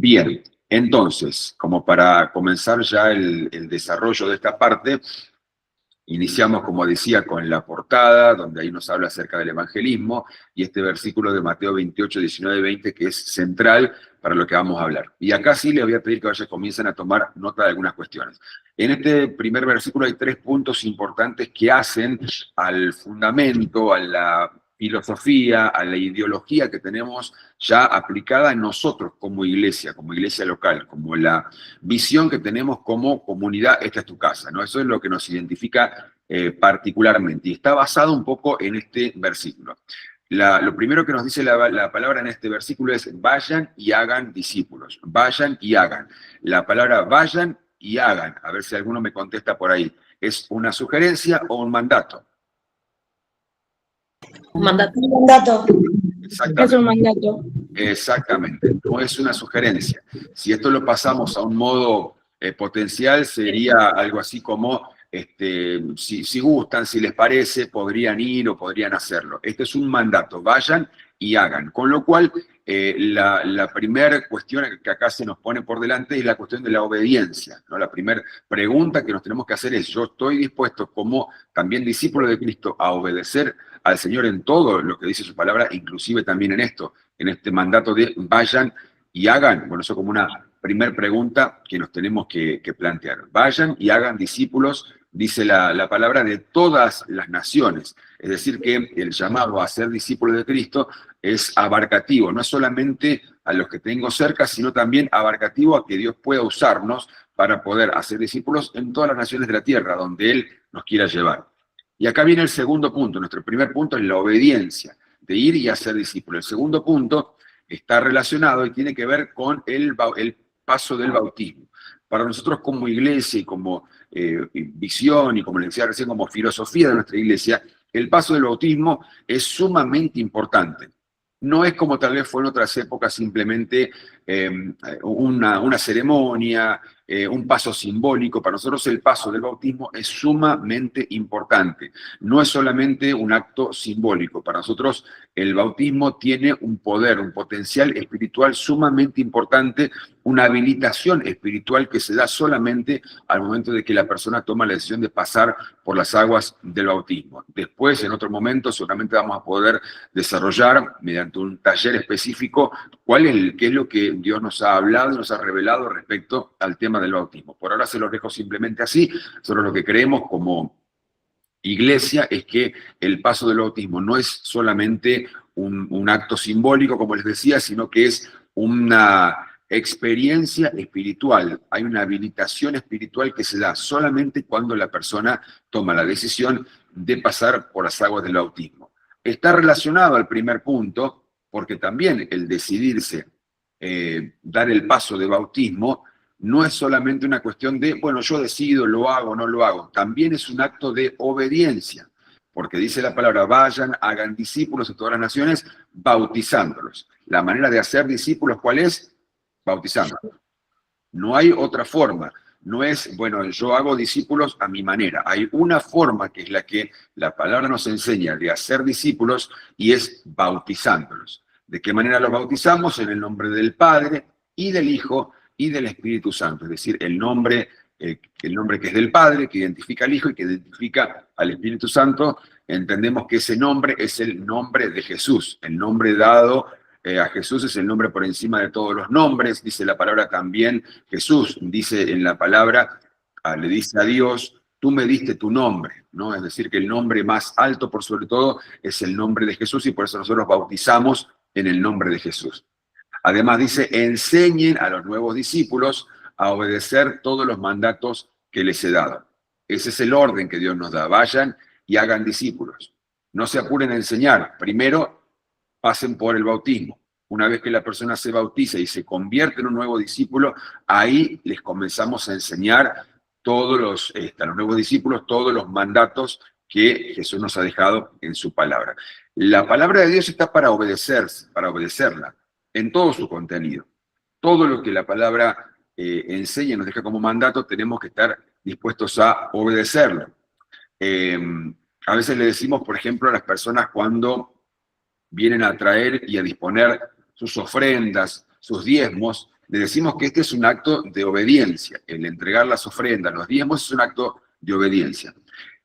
Bien, entonces, como para comenzar ya el desarrollo de esta parte, iniciamos, como decía, con la portada, donde ahí nos habla acerca del evangelismo, y este versículo de Mateo 28, 19, 20, que es central para lo que vamos a hablar. Y acá sí les voy a pedir que comiencen a tomar nota de algunas cuestiones. En este primer versículo hay 3 puntos importantes que hacen al fundamento, a la filosofía, a la ideología que tenemos ya aplicada en nosotros como iglesia local, como la visión que tenemos como comunidad. Esta es tu casa, ¿no? Eso es lo que nos identifica particularmente, y está basado un poco en este versículo. Lo primero que nos dice la palabra en este versículo es: vayan y hagan discípulos. Vayan y hagan. La palabra vayan y hagan, a ver si alguno me contesta por ahí, ¿es una sugerencia o un mandato? Un mandato. Un mandato. Exactamente. Es un mandato. Exactamente, no es una sugerencia. Si esto lo pasamos a un modo potencial, sería algo así como, si gustan, si les parece, podrían ir o podrían hacerlo. Este es un mandato: vayan y hagan. Con lo cual, la primera cuestión que acá se nos pone por delante es la cuestión de la obediencia, ¿no? La primera pregunta que nos tenemos que hacer es: ¿yo estoy dispuesto, como también discípulo de Cristo, a obedecer al Señor en todo lo que dice su palabra, inclusive también en esto, en este mandato de vayan y hagan? Bueno, eso como una primera pregunta que nos tenemos que plantear. Vayan y hagan discípulos, dice la palabra, de todas las naciones. Es decir, que el llamado a ser discípulo de Cristo es abarcativo, no es solamente a los que tengo cerca, sino también abarcativo a que Dios pueda usarnos para poder hacer discípulos en todas las naciones de la tierra, donde Él nos quiera llevar. Y acá viene el segundo punto. Nuestro primer punto es la obediencia, de ir y hacer discípulos. El segundo punto está relacionado y tiene que ver con el paso del bautismo. Para nosotros como iglesia y como visión, y como les decía recién, como filosofía de nuestra iglesia, el paso del bautismo es sumamente importante. No es como tal vez fue en otras épocas simplemente una ceremonia, un paso simbólico. Para nosotros el paso del bautismo es sumamente importante. No es solamente un acto simbólico. Para nosotros el bautismo tiene un poder, un potencial espiritual sumamente importante, una habilitación espiritual que se da solamente al momento de que la persona toma la decisión de pasar por las aguas del bautismo. Después, en otro momento, seguramente vamos a poder desarrollar, mediante un taller específico, qué es lo que Dios nos ha hablado y nos ha revelado respecto al tema del bautismo. Por ahora se los dejo simplemente así. Nosotros lo que creemos como iglesia es que el paso del bautismo no es solamente un acto simbólico, como les decía, sino que es una experiencia espiritual. Hay una habilitación espiritual que se da solamente cuando la persona toma la decisión de pasar por las aguas del bautismo. Está relacionado al primer punto, porque también el decidirse dar el paso de bautismo no es solamente una cuestión de, bueno, yo decido, lo hago o no lo hago. También es un acto de obediencia, porque dice la palabra: vayan, hagan discípulos de todas las naciones, bautizándolos. La manera de hacer discípulos, ¿cuál es? Bautizándolos. No hay otra forma. No es, bueno, yo hago discípulos a mi manera. Hay una forma, que es la que la palabra nos enseña, de hacer discípulos, y es bautizándolos. ¿De qué manera los bautizamos? En el nombre del Padre y del Hijo y del Espíritu Santo. Es decir, el nombre que es del Padre, que identifica al Hijo y que identifica al Espíritu Santo. Entendemos que ese nombre es el nombre de Jesús. El nombre dado a Jesús es el nombre por encima de todos los nombres. Dice la palabra también, Jesús dice en la palabra, le dice a Dios: tú me diste tu nombre, ¿no? Es decir, que el nombre más alto por sobre todo es el nombre de Jesús, y por eso nosotros bautizamos en el nombre de Jesús. Además dice: enseñen a los nuevos discípulos a obedecer todos los mandatos que les he dado. Ese es el orden que Dios nos da: vayan y hagan discípulos. No se apuren a enseñar. Primero, pasen por el bautismo. Una vez que la persona se bautiza y se convierte en un nuevo discípulo, ahí les comenzamos a enseñar a los nuevos discípulos todos los mandatos que Jesús nos ha dejado en su palabra. La palabra de Dios está para obedecerla en todo su contenido. Todo lo que la palabra enseña y nos deja como mandato, tenemos que estar dispuestos a obedecerlo. A veces le decimos, por ejemplo, a las personas cuando vienen a traer y a disponer sus ofrendas, sus diezmos, le decimos que este es un acto de obediencia. El entregar las ofrendas, los diezmos, es un acto de obediencia.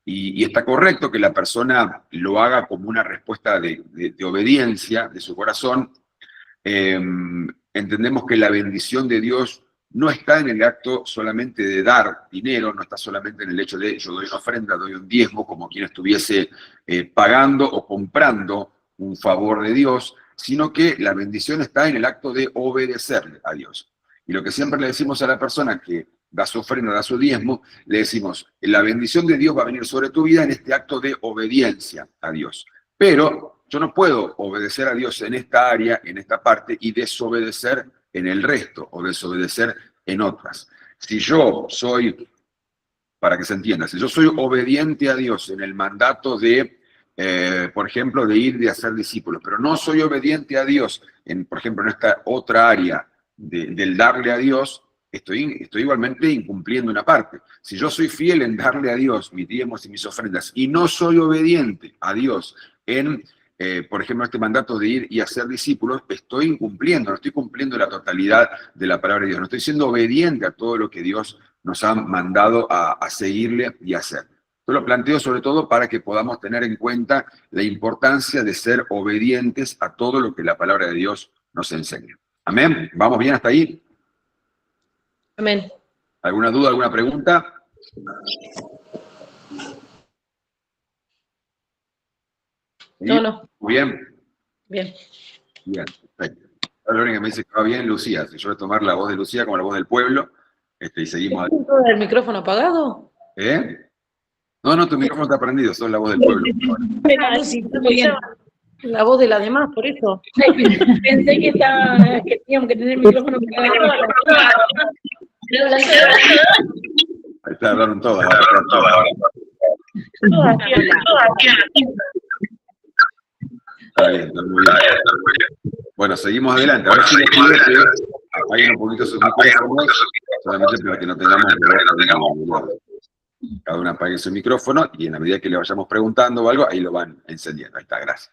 Y está correcto que la persona lo haga como una respuesta de obediencia de su corazón. Entendemos que la bendición de Dios no está en el acto solamente de dar dinero, no está solamente en el hecho de yo doy una ofrenda, doy un diezmo, como quien estuviese pagando o comprando un favor de Dios, sino que la bendición está en el acto de obedecerle a Dios. Y lo que siempre le decimos a la persona que da su ofrenda, da su diezmo, le decimos, la bendición de Dios va a venir sobre tu vida en este acto de obediencia a Dios. Pero yo no puedo obedecer a Dios en esta área, en esta parte, y desobedecer en el resto, o desobedecer en otras. Si yo soy, para que se entienda, si yo soy obediente a Dios en el mandato de, por ejemplo, de ir y hacer discípulos, pero no soy obediente a Dios, por ejemplo, en esta otra área del darle a Dios, estoy igualmente incumpliendo una parte. Si yo soy fiel en darle a Dios mis diezmos y mis ofrendas, y no soy obediente a Dios en, por ejemplo, este mandato de ir y hacer discípulos, estoy incumpliendo, no estoy cumpliendo la totalidad de la palabra de Dios, no estoy siendo obediente a todo lo que Dios nos ha mandado a seguirle y hacer. Yo lo planteo sobre todo para que podamos tener en cuenta la importancia de ser obedientes a todo lo que la palabra de Dios nos enseña. ¿Amén? ¿Vamos bien hasta ahí? Amén. ¿Alguna duda, alguna pregunta? No. Muy bien. Bien. Bien, perfecto. Lorena me dice que va bien, Lucía. Si yo voy a tomar la voz de Lucía como la voz del pueblo, y seguimos. ¿Está el micrófono apagado? No, tu micrófono está prendido, sos la voz del pueblo. Sí, muy bien. La voz de las demás, por eso. Pensé que teníamos que tener el micrófono apagado. Ahí está, hablaron todas. Está bien, está muy bien. Bueno, seguimos adelante. Ahora sí les pido que apaguen un poquito sus micrófonos, solamente para que no tengamos cada uno apague su micrófono y en la medida que le vayamos preguntando o algo, ahí lo van encendiendo. Ahí está, gracias.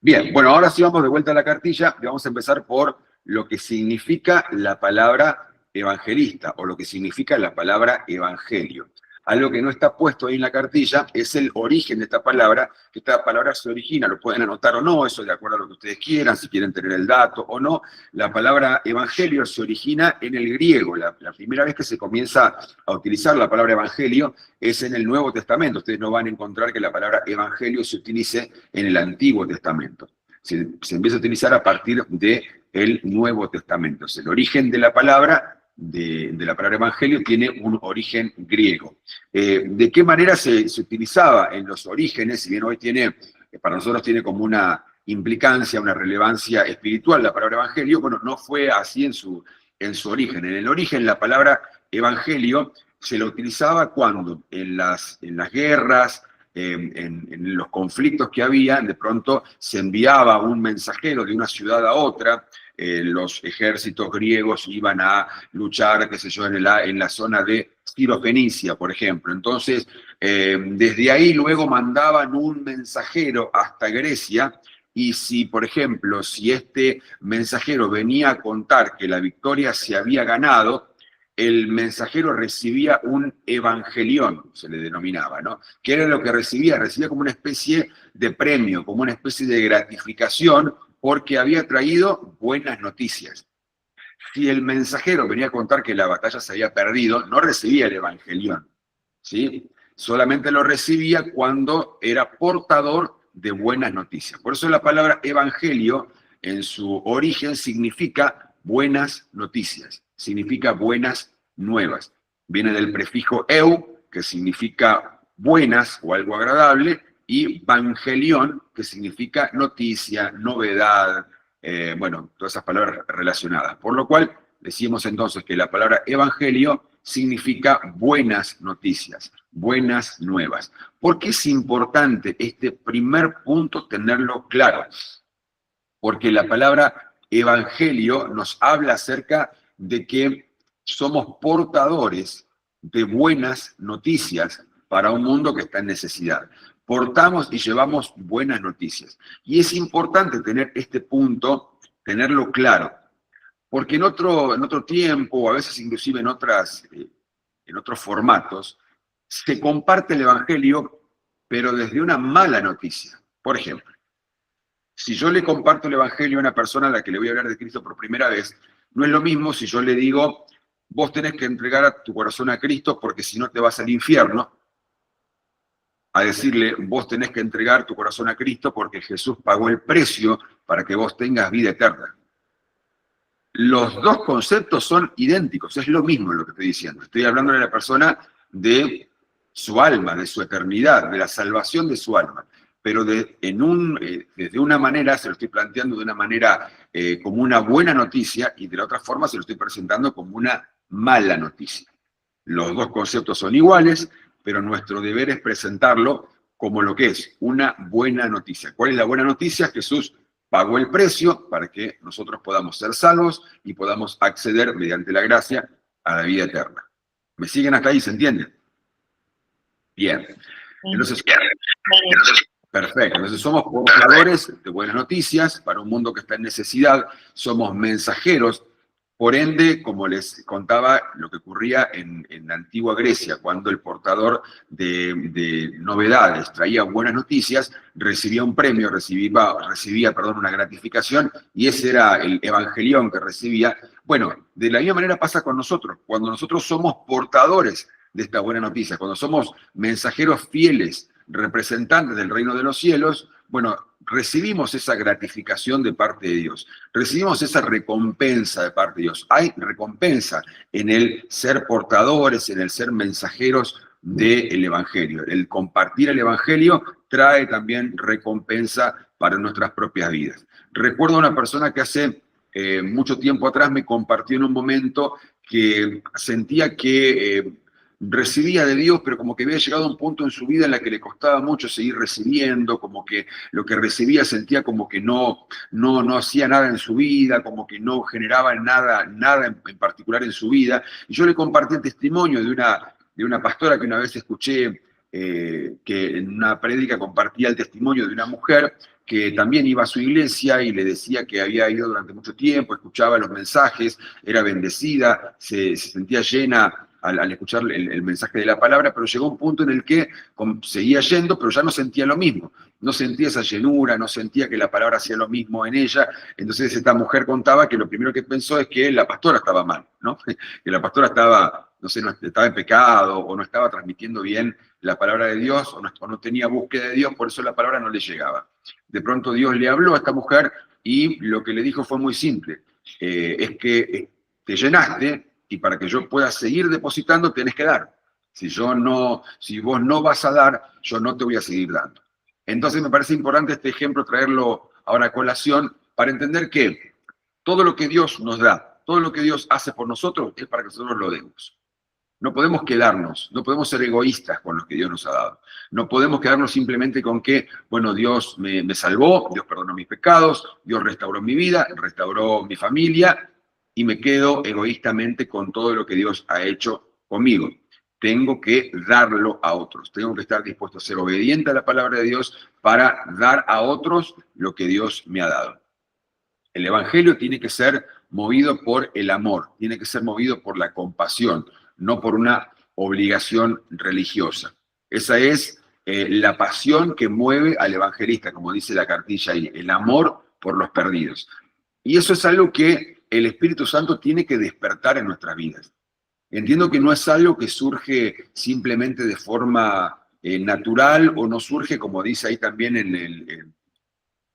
Bien, bueno, ahora sí vamos de vuelta a la cartilla y vamos a empezar por lo que significa la palabra evangelista o lo que significa la palabra evangelio. Algo que no está puesto ahí en la cartilla es el origen de esta palabra, que esta palabra se origina, lo pueden anotar o no, eso de acuerdo a lo que ustedes quieran, si quieren tener el dato o no. La palabra evangelio se origina en el griego. La primera vez que se comienza a utilizar la palabra evangelio es en el Nuevo Testamento. Ustedes no van a encontrar que la palabra evangelio se utilice en el Antiguo Testamento. Se empieza a utilizar a partir del Nuevo Testamento. Es el origen de la palabra evangelio tiene un origen griego. ¿De qué manera se utilizaba en los orígenes? Si bien hoy para nosotros tiene como una implicancia, una relevancia espiritual la palabra evangelio, bueno, no fue así en su origen. En el origen la palabra evangelio se la utilizaba cuando en las guerras, en los conflictos que había, de pronto se enviaba un mensajero de una ciudad a otra. Los ejércitos griegos iban a luchar, qué sé yo, en la zona de Ciro-Fenicia, por ejemplo. Entonces, desde ahí luego mandaban un mensajero hasta Grecia, y si, por ejemplo, si este mensajero venía a contar que la victoria se había ganado, el mensajero recibía un evangelión, se le denominaba, ¿no? ¿Qué era lo que recibía? Recibía como una especie de premio, como una especie de gratificación, porque había traído buenas noticias. Si el mensajero venía a contar que la batalla se había perdido, no recibía el evangelión, ¿sí? Solamente lo recibía cuando era portador de buenas noticias. Por eso la palabra evangelio, en su origen, significa buenas noticias, significa buenas nuevas. Viene del prefijo eu, que significa buenas o algo agradable, y evangelión, que significa noticia, novedad, bueno, todas esas palabras relacionadas. Por lo cual, decimos entonces que la palabra evangelio significa buenas noticias, buenas nuevas. ¿Por qué es importante este primer punto tenerlo claro? Porque la palabra evangelio nos habla acerca de que somos portadores de buenas noticias para un mundo que está en necesidad. Portamos y llevamos buenas noticias. Y es importante tener este punto, tenerlo claro, Porque en otro tiempo, o a veces inclusive en otros formatos, se comparte el Evangelio, pero desde una mala noticia. Por ejemplo, si yo le comparto el Evangelio a una persona a la que le voy a hablar de Cristo por primera vez, no es lo mismo si yo le digo, vos tenés que entregar a tu corazón a Cristo porque si no te vas al infierno, a decirle, vos tenés que entregar tu corazón a Cristo porque Jesús pagó el precio para que vos tengas vida eterna. Los dos conceptos son idénticos, es lo mismo lo que estoy diciendo. Estoy hablando de la persona de su alma, de su eternidad, de la salvación de su alma. Pero desde una manera se lo estoy planteando de una manera como una buena noticia y de la otra forma se lo estoy presentando como una mala noticia. Los dos conceptos son iguales, pero nuestro deber es presentarlo como lo que es una buena noticia. ¿Cuál es la buena noticia? Jesús pagó el precio para que nosotros podamos ser salvos y podamos acceder mediante la gracia a la vida eterna. ¿Me siguen hasta ahí? ¿Se entiende? Bien. Entonces, perfecto. Entonces somos portadores de buenas noticias para un mundo que está en necesidad. Somos mensajeros. Por ende, como les contaba, lo que ocurría en la antigua Grecia, cuando el portador de novedades traía buenas noticias, recibía un premio, recibía una gratificación, y ese era el evangelión que recibía. Bueno, de la misma manera pasa con nosotros. Cuando nosotros somos portadores de esta buena noticia, cuando somos mensajeros fieles, representantes del reino de los cielos, bueno, recibimos esa gratificación de parte de Dios, recibimos esa recompensa de parte de Dios. Hay recompensa en el ser portadores, en el ser mensajeros del Evangelio. El compartir el Evangelio trae también recompensa para nuestras propias vidas. Recuerdo a una persona que hace mucho tiempo atrás me compartió en un momento que sentía que recibía de Dios, pero como que había llegado a un punto en su vida en la que le costaba mucho seguir recibiendo, como que lo que recibía sentía como que no hacía nada en su vida, como que no generaba nada en particular en su vida. Y yo le compartí el testimonio de una pastora que una vez escuché, que en una prédica compartía el testimonio de una mujer que también iba a su iglesia y le decía que había ido durante mucho tiempo, escuchaba los mensajes, era bendecida, se sentía llena al escuchar el mensaje de la palabra, pero llegó un punto en el que seguía yendo, pero ya no sentía lo mismo. No sentía esa llenura, no sentía que la palabra hacía lo mismo en ella. Entonces esta mujer contaba que lo primero que pensó es que la pastora estaba mal, ¿no? Que la pastora estaba, no sé, estaba en pecado, o no estaba transmitiendo bien la palabra de Dios, o no tenía búsqueda de Dios, por eso la palabra no le llegaba. De pronto Dios le habló a esta mujer y lo que le dijo fue muy simple. Es que te llenaste, y para que yo pueda seguir depositando tenés que dar. Si vos no vas a dar, yo no te voy a seguir dando. Entonces me parece importante este ejemplo traerlo ahora a colación para entender que todo lo que Dios nos da, todo lo que Dios hace por nosotros es para que nosotros lo demos. No podemos quedarnos, no podemos ser egoístas con lo que Dios nos ha dado. No podemos quedarnos simplemente con que, bueno, Dios me salvó, Dios perdonó mis pecados, Dios restauró mi vida, restauró mi familia, y me quedo egoístamente con todo lo que Dios ha hecho conmigo. Tengo que darlo a otros. Tengo que estar dispuesto a ser obediente a la palabra de Dios para dar a otros lo que Dios me ha dado. El Evangelio tiene que ser movido por el amor, tiene que ser movido por la compasión, no por una obligación religiosa. Esa es la pasión que mueve al evangelista, como dice la cartilla ahí, el amor por los perdidos. Y eso es algo que el Espíritu Santo tiene que despertar en nuestras vidas. Entiendo que no es algo que surge simplemente de forma natural, o no surge, como dice ahí también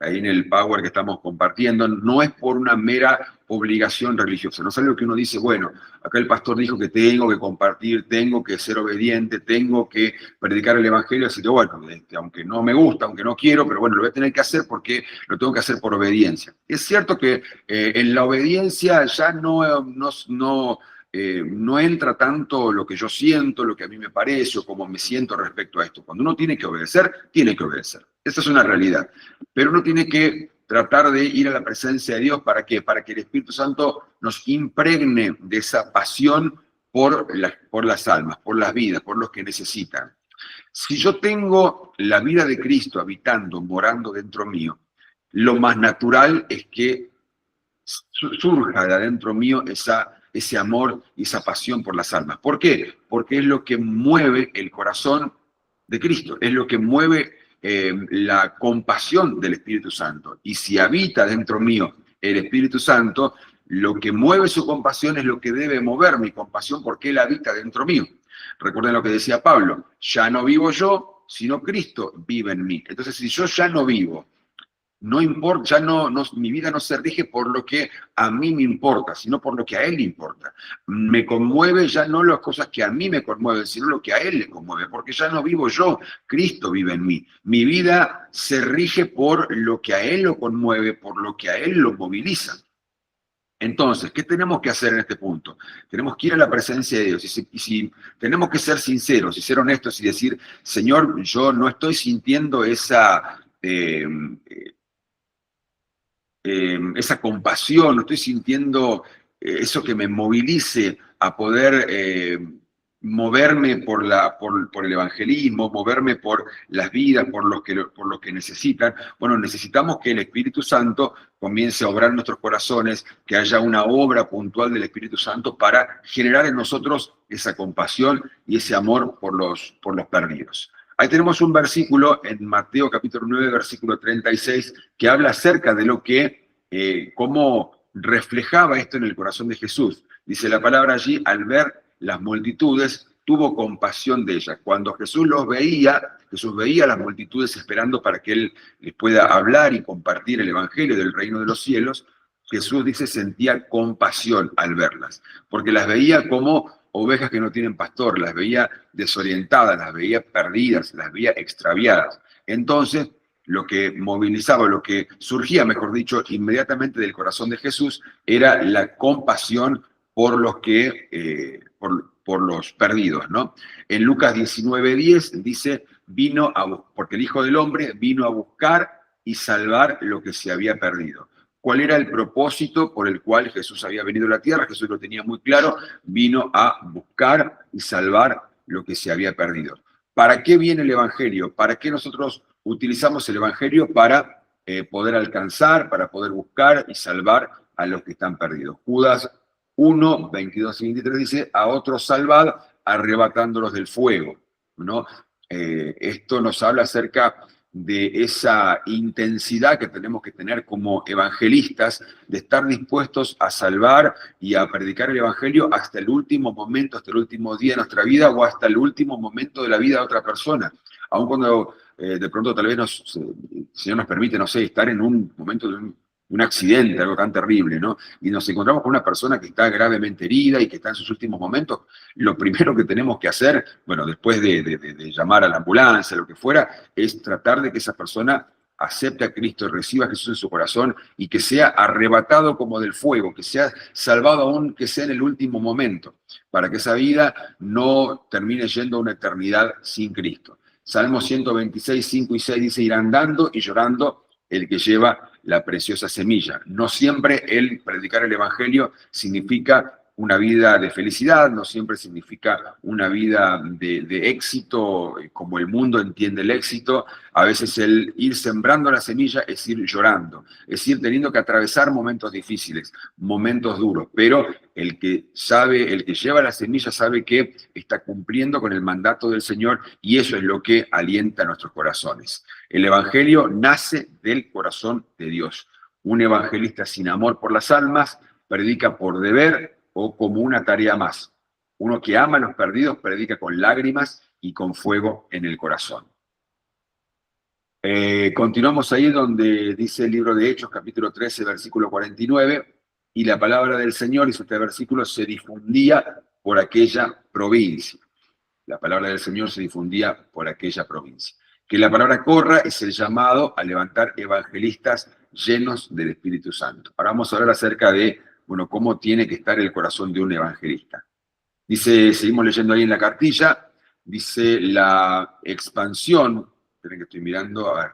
ahí en el Power que estamos compartiendo, no es por una mera obligación religiosa, no es algo que uno dice, bueno, acá el pastor dijo que tengo que compartir, tengo que ser obediente, tengo que predicar el Evangelio, así que bueno, aunque no me gusta, aunque no quiero, pero bueno, lo voy a tener que hacer porque lo tengo que hacer por obediencia. Es cierto que en la obediencia ya no entra tanto lo que yo siento, lo que a mí me parece o cómo me siento respecto a esto. Cuando uno tiene que obedecer, tiene que obedecer. Esa es una realidad. Pero uno tiene que tratar de ir a la presencia de Dios. ¿Para qué? Para que el Espíritu Santo nos impregne de esa pasión por las almas, por las vidas, por los que necesitan. Si yo tengo la vida de Cristo habitando, morando dentro mío, lo más natural es que surja de adentro mío ese amor y esa pasión por las almas. ¿Por qué? Porque es lo que mueve el corazón de Cristo, es lo que mueve la compasión del Espíritu Santo. Y si habita dentro mío el Espíritu Santo, lo que mueve su compasión es lo que debe mover mi compasión porque Él habita dentro mío. Recuerden lo que decía Pablo, ya no vivo yo, sino Cristo vive en mí. Entonces, si yo ya no vivo, no importa, ya mi vida no se rige por lo que a mí me importa, sino por lo que a Él le importa. Me conmueve ya no las cosas que a mí me conmueven, sino lo que a Él le conmueve, porque ya no vivo yo, Cristo vive en mí. Mi vida se rige por lo que a Él lo conmueve, por lo que a Él lo moviliza. Entonces, ¿qué tenemos que hacer en este punto? Tenemos que ir a la presencia de Dios y si tenemos que ser sinceros y ser honestos y decir, Señor, yo no estoy sintiendo esa compasión, no estoy sintiendo eso que me movilice a poder moverme por el evangelismo, moverme por las vidas, por lo que necesitan. Bueno, necesitamos que el Espíritu Santo comience a obrar en nuestros corazones, que haya una obra puntual del Espíritu Santo para generar en nosotros esa compasión y ese amor por los perdidos. Ahí tenemos un versículo en Mateo capítulo 9, versículo 36, que habla acerca de lo que, cómo reflejaba esto en el corazón de Jesús. Dice la palabra allí, al ver las multitudes, tuvo compasión de ellas. Cuando Jesús veía las multitudes esperando para que Él les pueda hablar y compartir el evangelio del reino de los cielos, Jesús dice sentía compasión al verlas, porque las veía como ovejas que no tienen pastor, las veía desorientadas, las veía perdidas, las veía extraviadas. Entonces, lo que movilizaba, lo que surgía, mejor dicho, inmediatamente del corazón de Jesús, era la compasión por los por los perdidos, ¿no? En Lucas 19:10 dice, porque el Hijo del Hombre vino a buscar y salvar lo que se había perdido. ¿Cuál era el propósito por el cual Jesús había venido a la tierra? Jesús lo tenía muy claro, vino a buscar y salvar lo que se había perdido. ¿Para qué viene el Evangelio? ¿Para qué nosotros utilizamos el Evangelio? Para poder alcanzar, para poder buscar y salvar a los que están perdidos. Judas 1, 22 y 23 dice, a otros salvad arrebatándolos del fuego, ¿no? Esto nos habla acerca de esa intensidad que tenemos que tener como evangelistas, de estar dispuestos a salvar y a predicar el evangelio hasta el último momento, hasta el último día de nuestra vida o hasta el último momento de la vida de otra persona. Aun cuando de pronto tal vez el Señor nos permite, no sé, estar en un momento de un accidente, algo tan terrible, ¿no? Y nos encontramos con una persona que está gravemente herida y que está en sus últimos momentos, lo primero que tenemos que hacer, bueno, después de llamar a la ambulancia, lo que fuera, es tratar de que esa persona acepte a Cristo y reciba a Jesús en su corazón y que sea arrebatado como del fuego, que sea salvado aún que sea en el último momento, para que esa vida no termine yendo a una eternidad sin Cristo. Salmo 126, 5 y 6 dice, ir andando y llorando el que lleva la preciosa semilla. No siempre el predicar el evangelio significa una vida de felicidad, no siempre significa una vida de éxito, como el mundo entiende el éxito. A veces el ir sembrando la semilla es ir llorando, es ir teniendo que atravesar momentos difíciles, momentos duros, pero el que lleva la semilla sabe que está cumpliendo con el mandato del Señor y eso es lo que alienta a nuestros corazones. El evangelio nace del corazón de Dios. Un evangelista sin amor por las almas predica por deber o como una tarea más. Uno que ama a los perdidos predica con lágrimas y con fuego en el corazón. Continuamos ahí donde dice el libro de Hechos, capítulo 13, versículo 49, y la palabra del Señor, dice este versículo, se difundía por aquella provincia. La palabra del Señor se difundía por aquella provincia. Que la palabra corra es el llamado a levantar evangelistas llenos del Espíritu Santo. Ahora vamos a hablar acerca de cómo tiene que estar el corazón de un evangelista. Dice, seguimos leyendo ahí en la cartilla, dice la expansión, esperen que estoy mirando, a ver,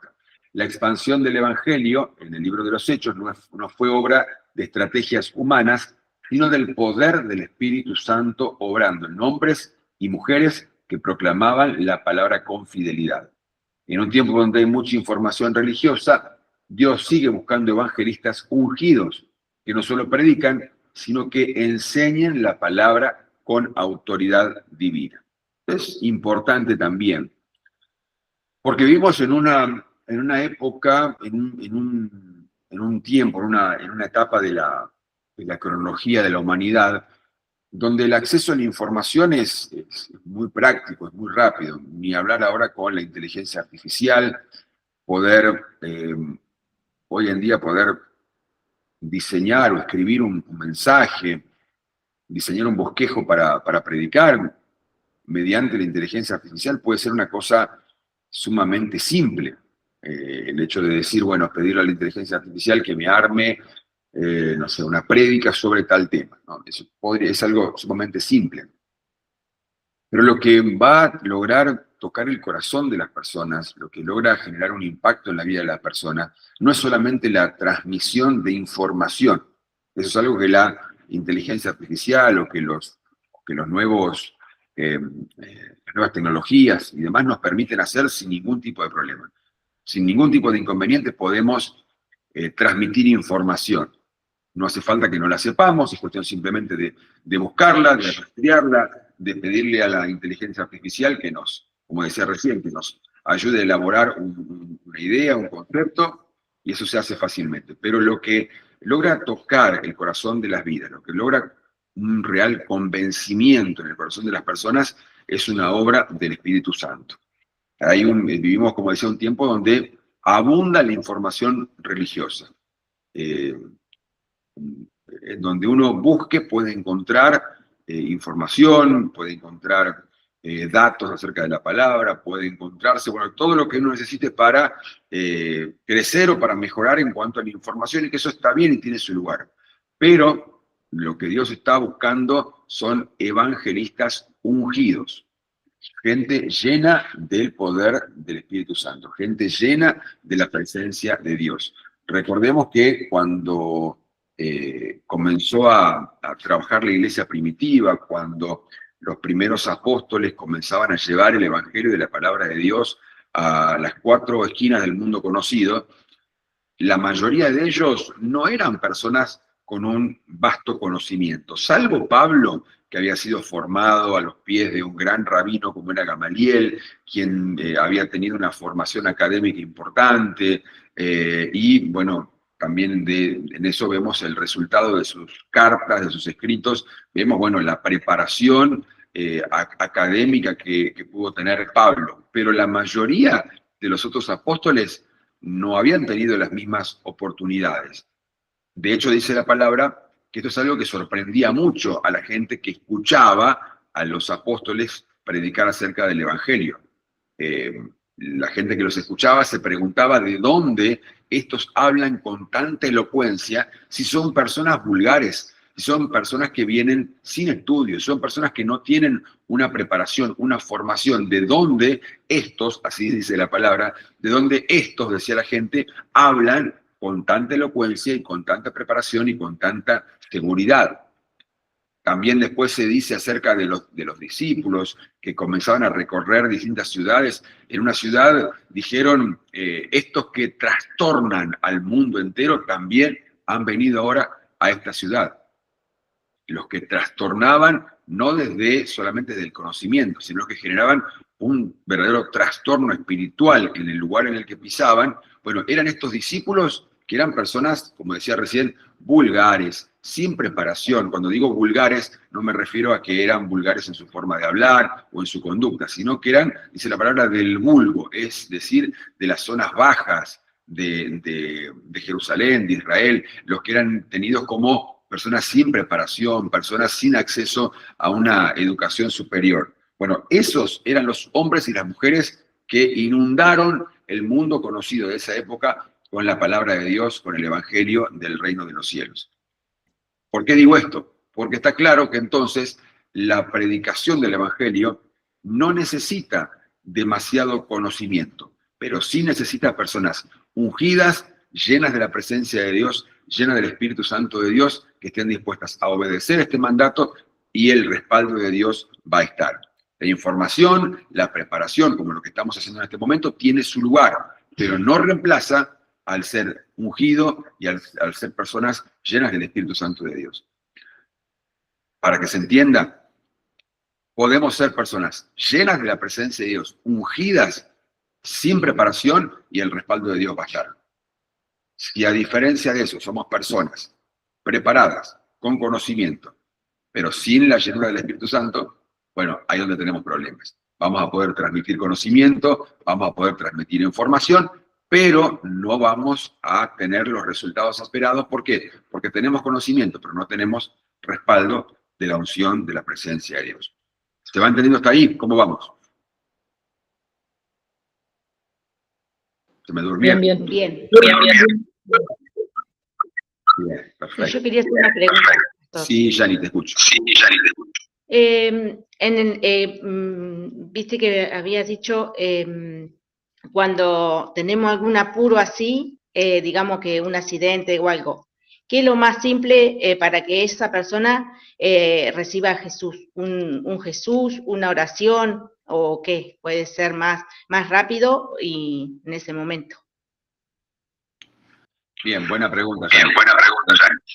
la expansión del evangelio en el libro de los Hechos no fue obra de estrategias humanas, sino del poder del Espíritu Santo obrando en hombres y mujeres que proclamaban la palabra con fidelidad. En un tiempo donde hay mucha información religiosa, Dios sigue buscando evangelistas ungidos que no solo predican, sino que enseñen la palabra con autoridad divina. Es importante también, porque vivimos en una época, en un tiempo, en una etapa de la cronología de la humanidad, donde el acceso a la información es muy práctico, es muy rápido. Ni hablar ahora con la inteligencia artificial, hoy en día poder diseñar o escribir un mensaje, diseñar un bosquejo para predicar mediante la inteligencia artificial puede ser una cosa sumamente simple. El hecho de decir, bueno, pedirle a la inteligencia artificial que me arme, no sé, una prédica sobre tal tema, ¿no? Eso es algo sumamente simple. Pero lo que va a lograr tocar el corazón de las personas, lo que logra generar un impacto en la vida de la persona, no es solamente la transmisión de información. Eso es algo que la inteligencia artificial o que los nuevos, las nuevas tecnologías y demás nos permiten hacer sin ningún tipo de problema. Sin ningún tipo de inconveniente podemos transmitir información. No hace falta que no la sepamos, es cuestión simplemente de buscarla, de rastrearla, de pedirle a la inteligencia artificial que nos, como decía recién, que nos ayude a elaborar una idea, un concepto, y eso se hace fácilmente. Pero lo que logra tocar el corazón de las vidas, lo que logra un real convencimiento en el corazón de las personas, es una obra del Espíritu Santo. Vivimos, como decía, un tiempo donde abunda la información religiosa. En donde uno busque puede encontrar información, puede encontrar datos acerca de la palabra, puede encontrarse, bueno, todo lo que uno necesite para crecer o para mejorar en cuanto a la información, y que eso está bien y tiene su lugar. Pero lo que Dios está buscando son evangelistas ungidos, gente llena del poder del Espíritu Santo, gente llena de la presencia de Dios. Recordemos que cuando comenzó a trabajar la iglesia primitiva, cuando los primeros apóstoles comenzaban a llevar el evangelio de la palabra de Dios a las 4 esquinas del mundo conocido, la mayoría de ellos no eran personas con un vasto conocimiento, salvo Pablo, que había sido formado a los pies de un gran rabino como era Gamaliel, quien había tenido una formación académica importante, y bueno, también en eso vemos el resultado de sus cartas, de sus escritos, vemos, bueno, la preparación académica que pudo tener Pablo, pero la mayoría de los otros apóstoles no habían tenido las mismas oportunidades. De hecho, dice la palabra que esto es algo que sorprendía mucho a la gente que escuchaba a los apóstoles predicar acerca del Evangelio. La gente que los escuchaba se preguntaba de dónde estos hablan con tanta elocuencia si son personas vulgares, si son personas que vienen sin estudios, son personas que no tienen una preparación, una formación, de dónde estos, así dice la palabra, de dónde estos, decía la gente, hablan con tanta elocuencia y con tanta preparación y con tanta seguridad. También después se dice acerca de los discípulos que comenzaban a recorrer distintas ciudades. En una ciudad dijeron, estos que trastornan al mundo entero también han venido ahora a esta ciudad. Los que trastornaban no solamente desde el conocimiento, sino que generaban un verdadero trastorno espiritual en el lugar en el que pisaban. Bueno, eran estos discípulos que eran personas, como decía recién, vulgares, sin preparación. Cuando digo vulgares, no me refiero a que eran vulgares en su forma de hablar o en su conducta, sino que eran, dice la palabra, del vulgo, es decir, de las zonas bajas de Jerusalén, de Israel, los que eran tenidos como personas sin preparación, personas sin acceso a una educación superior. Bueno, esos eran los hombres y las mujeres que inundaron el mundo conocido de esa época con la palabra de Dios, con el evangelio del reino de los cielos. ¿Por qué digo esto? Porque está claro que entonces la predicación del evangelio no necesita demasiado conocimiento, pero sí necesita personas ungidas, llenas de la presencia de Dios, llenas del Espíritu Santo de Dios, que estén dispuestas a obedecer este mandato, y el respaldo de Dios va a estar. La información, la preparación, como lo que estamos haciendo en este momento, tiene su lugar, pero no reemplaza al ser ungido y al ser personas llenas del Espíritu Santo de Dios. Para que se entienda, podemos ser personas llenas de la presencia de Dios, ungidas, sin preparación, y el respaldo de Dios va a estar. Si a diferencia de eso somos personas preparadas, con conocimiento, pero sin la llenura del Espíritu Santo, bueno, ahí es donde tenemos problemas. Vamos a poder transmitir conocimiento, vamos a poder transmitir información, pero no vamos a tener los resultados esperados. ¿Por qué? Porque tenemos conocimiento, pero no tenemos respaldo de la unción de la presencia de Dios. ¿Se va entendiendo hasta ahí? ¿Cómo vamos? ¿Se me durmió? Bien. Bien, perfecto. Yo quería hacer una pregunta. Pastor. Sí, Yanni, te escucho. Viste que habías dicho, cuando tenemos algún apuro así, digamos que un accidente o algo, ¿qué es lo más simple para que esa persona reciba a Jesús? ¿Un Jesús, una oración o qué? Puede ser más rápido y en ese momento. Bien, buena pregunta.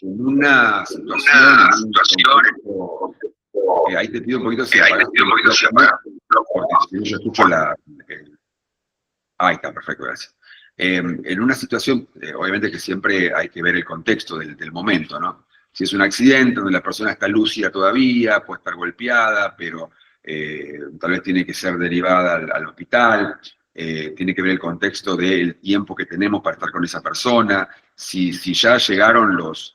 En una situación, ahí te pido un poquito si apagas, porque si yo escucho ahí está, perfecto, gracias. En una situación, obviamente que siempre hay que ver el contexto del momento, ¿no? Si es un accidente donde la persona está lúcida todavía, puede estar golpeada, pero tal vez tiene que ser derivada al hospital, tiene que ver el contexto del tiempo que tenemos para estar con esa persona, si ya llegaron los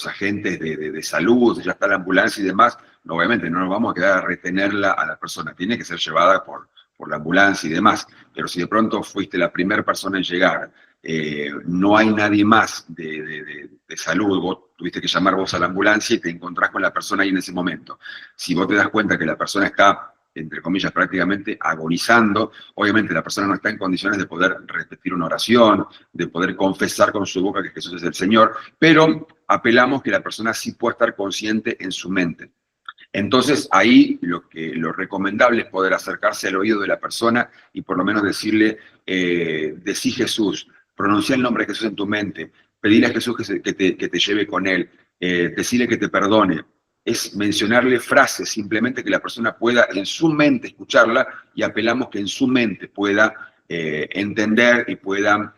agentes de salud, ya está la ambulancia y demás, no, obviamente no nos vamos a quedar a retenerla a la persona, tiene que ser llevada por la ambulancia y demás, pero si de pronto fuiste la primera persona en llegar, no hay nadie más de salud, vos tuviste que llamar vos a la ambulancia y te encontrás con la persona ahí en ese momento. Si vos te das cuenta que la persona está, entre comillas, prácticamente agonizando, obviamente la persona no está en condiciones de poder repetir una oración, de poder confesar con su boca que Jesús es el Señor, pero apelamos que la persona sí pueda estar consciente en su mente. Entonces, ahí lo recomendable es poder acercarse al oído de la persona y por lo menos decirle, decí Jesús, pronuncia el nombre de Jesús en tu mente, pedirle a Jesús que te lleve con él, decirle que te perdone. Es mencionarle frases, simplemente que la persona pueda en su mente escucharla, y apelamos que en su mente pueda entender y pueda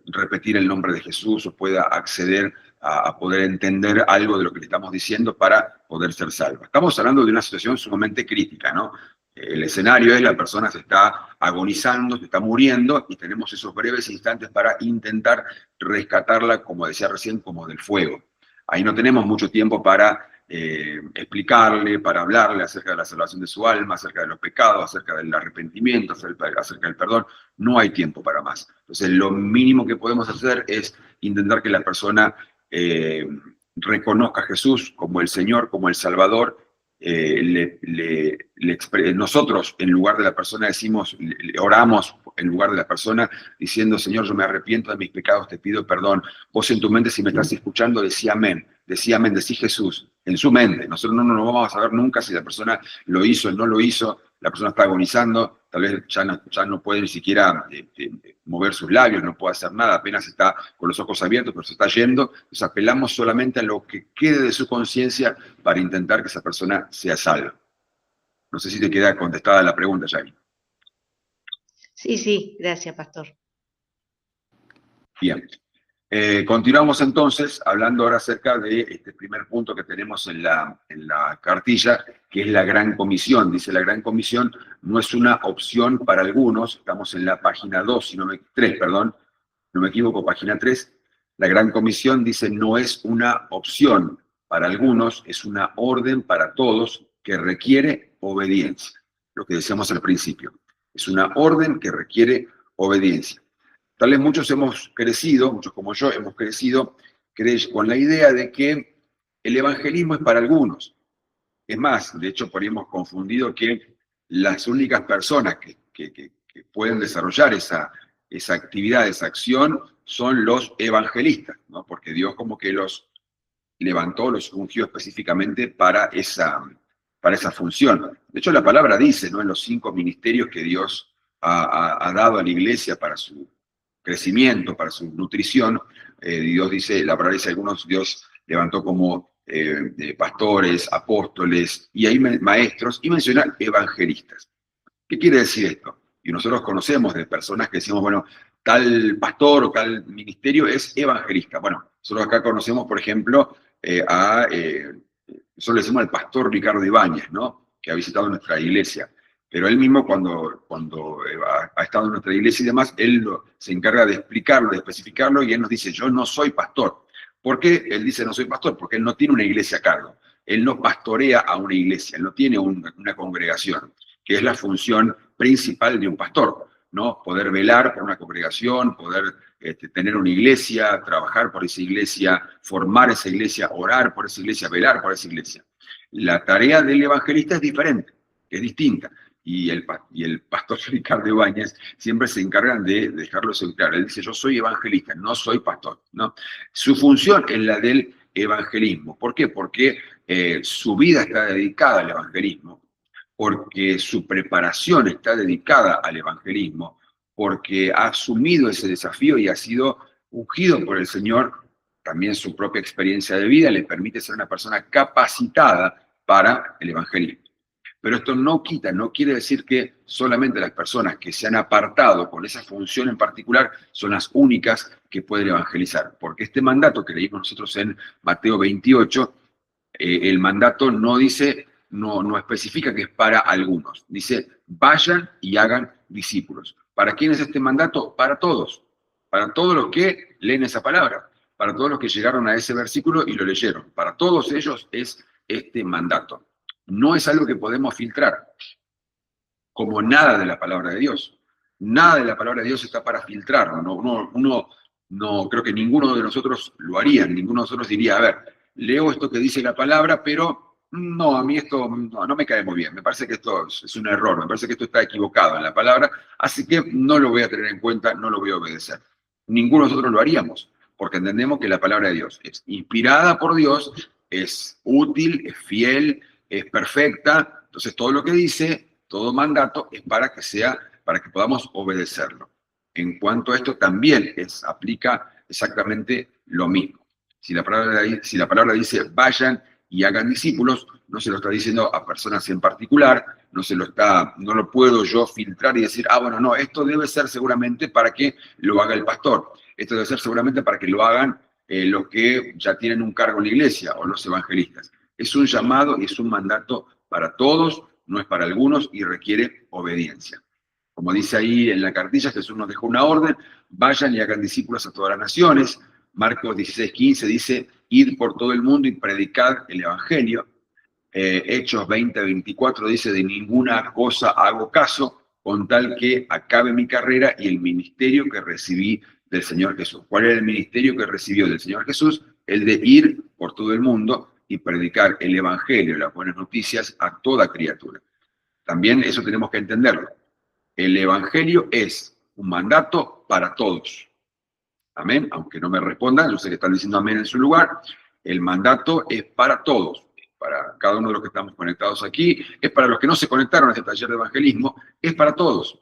repetir el nombre de Jesús, o pueda acceder a poder entender algo de lo que le estamos diciendo para poder ser salvo. Estamos hablando de una situación sumamente crítica, ¿no? El escenario es la persona se está agonizando, se está muriendo, y tenemos esos breves instantes para intentar rescatarla, como decía recién, como del fuego. Ahí no tenemos mucho tiempo para explicarle, para hablarle acerca de la salvación de su alma, acerca de los pecados, acerca del arrepentimiento, acerca del perdón. No hay tiempo para más. Entonces, lo mínimo que podemos hacer es intentar que la persona reconozca a Jesús como el Señor, como el Salvador. Nosotros, en lugar de la persona, oramos en lugar de la persona, diciendo, Señor, yo me arrepiento de mis pecados, te pido perdón. Vos en tu mente, si me estás escuchando, decí amén, decí Jesús, en su mente. Nosotros no nos vamos a saber nunca si la persona lo hizo o no lo hizo. La persona está agonizando, tal vez ya no puede ni siquiera mover sus labios, no puede hacer nada, apenas está con los ojos abiertos, pero se está yendo. Entonces apelamos solamente a lo que quede de su conciencia para intentar que esa persona sea salva. No sé si te queda contestada la pregunta, Jackie. Sí, gracias, pastor. Bien. Continuamos entonces hablando ahora acerca de este primer punto que tenemos en la cartilla, que es la Gran Comisión. Dice, la Gran Comisión no es una opción para algunos. Estamos en la página 3, no me equivoco, página 3. La Gran Comisión dice, no es una opción para algunos, es una orden para todos que requiere obediencia. Lo que decíamos al principio. Es una orden que requiere obediencia. Tal vez muchos como yo, hemos crecido con la idea de que el evangelismo es para algunos. Es más, de hecho, por ahí hemos confundido que las únicas personas que pueden desarrollar esa actividad, esa acción, son los evangelistas, ¿no? Porque Dios como que los levantó, los ungió específicamente para esa función. De hecho, la palabra dice, ¿no?, en los 5 ministerios que Dios ha dado a la iglesia para su crecimiento, para su nutrición, Dios dice, la palabra dice, algunos Dios levantó como pastores, apóstoles, y hay maestros, y menciona evangelistas. ¿Qué quiere decir esto? Y nosotros conocemos de personas que decimos, bueno, tal pastor o tal ministerio es evangelista. Bueno, nosotros acá conocemos, por ejemplo, nosotros le decimos al pastor Ricardo Ibáñez, ¿no? Que ha visitado nuestra iglesia. Pero él mismo, cuando ha estado en nuestra iglesia y demás, él se encarga de explicarlo, de especificarlo, y él nos dice, yo no soy pastor. ¿Por qué él dice no soy pastor? Porque él no tiene una iglesia a cargo. Él no pastorea a una iglesia, él no tiene una congregación, que es la función principal de un pastor, ¿no? Poder velar por una congregación, poder tener una iglesia, trabajar por esa iglesia, formar esa iglesia, orar por esa iglesia, velar por esa iglesia. La tarea del evangelista es diferente, es distinta. Y el pastor Ricardo Ibáñez siempre se encargan de dejarlo claro. Él dice, yo soy evangelista, no soy pastor, ¿no? Su función es la del evangelismo. ¿Por qué? Porque su vida está dedicada al evangelismo, porque su preparación está dedicada al evangelismo, porque ha asumido ese desafío y ha sido ungido por el Señor. También su propia experiencia de vida le permite ser una persona capacitada para el evangelismo. Pero esto no quiere decir que solamente las personas que se han apartado con esa función en particular son las únicas que pueden evangelizar. Porque este mandato que leímos nosotros en Mateo 28, el mandato no dice, no especifica que es para algunos. Dice, vayan y hagan discípulos. ¿Para quién es este mandato? Para todos. Para todos los que leen esa palabra. Para todos los que llegaron a ese versículo y lo leyeron. Para todos ellos es este mandato. No es algo que podemos filtrar, como nada de la palabra de Dios. Nada de la palabra de Dios está para filtrarlo. No creo que ninguno de nosotros lo haría. Ninguno de nosotros diría, a ver, leo esto que dice la palabra, pero no, a mí esto no me cae muy bien. Me parece que esto es un error, me parece que esto está equivocado en la palabra, así que no lo voy a tener en cuenta, no lo voy a obedecer. Ninguno de nosotros lo haríamos, porque entendemos que la palabra de Dios es inspirada por Dios, es útil, es fiel, es perfecta. Entonces todo lo que dice, todo mandato es para que podamos obedecerlo. En cuanto a esto también aplica exactamente lo mismo. Si la palabra dice vayan y hagan discípulos, no se lo está diciendo a personas en particular, no lo puedo yo filtrar y decir, bueno, no, esto debe ser seguramente para que lo haga el pastor, esto debe ser seguramente para que lo hagan los que ya tienen un cargo en la iglesia o los evangelistas. Es un llamado y es un mandato para todos, no es para algunos y requiere obediencia. Como dice ahí en la cartilla, Jesús nos dejó una orden, vayan y hagan discípulos a todas las naciones. Marcos 16:15 dice, id por todo el mundo y predicad el evangelio. Hechos 20:24 dice, de ninguna cosa hago caso, con tal que acabe mi carrera y el ministerio que recibí del Señor Jesús. ¿Cuál era el ministerio que recibió del Señor Jesús? El de ir por todo el mundo y predicar el evangelio, las buenas noticias a toda criatura. También eso tenemos que entenderlo. El evangelio es un mandato para todos. Amén. Aunque no me respondan, yo sé que están diciendo amén en su lugar. El mandato es para todos. Es para cada uno de los que estamos conectados aquí. Es para los que no se conectaron a este taller de evangelismo. Es para todos.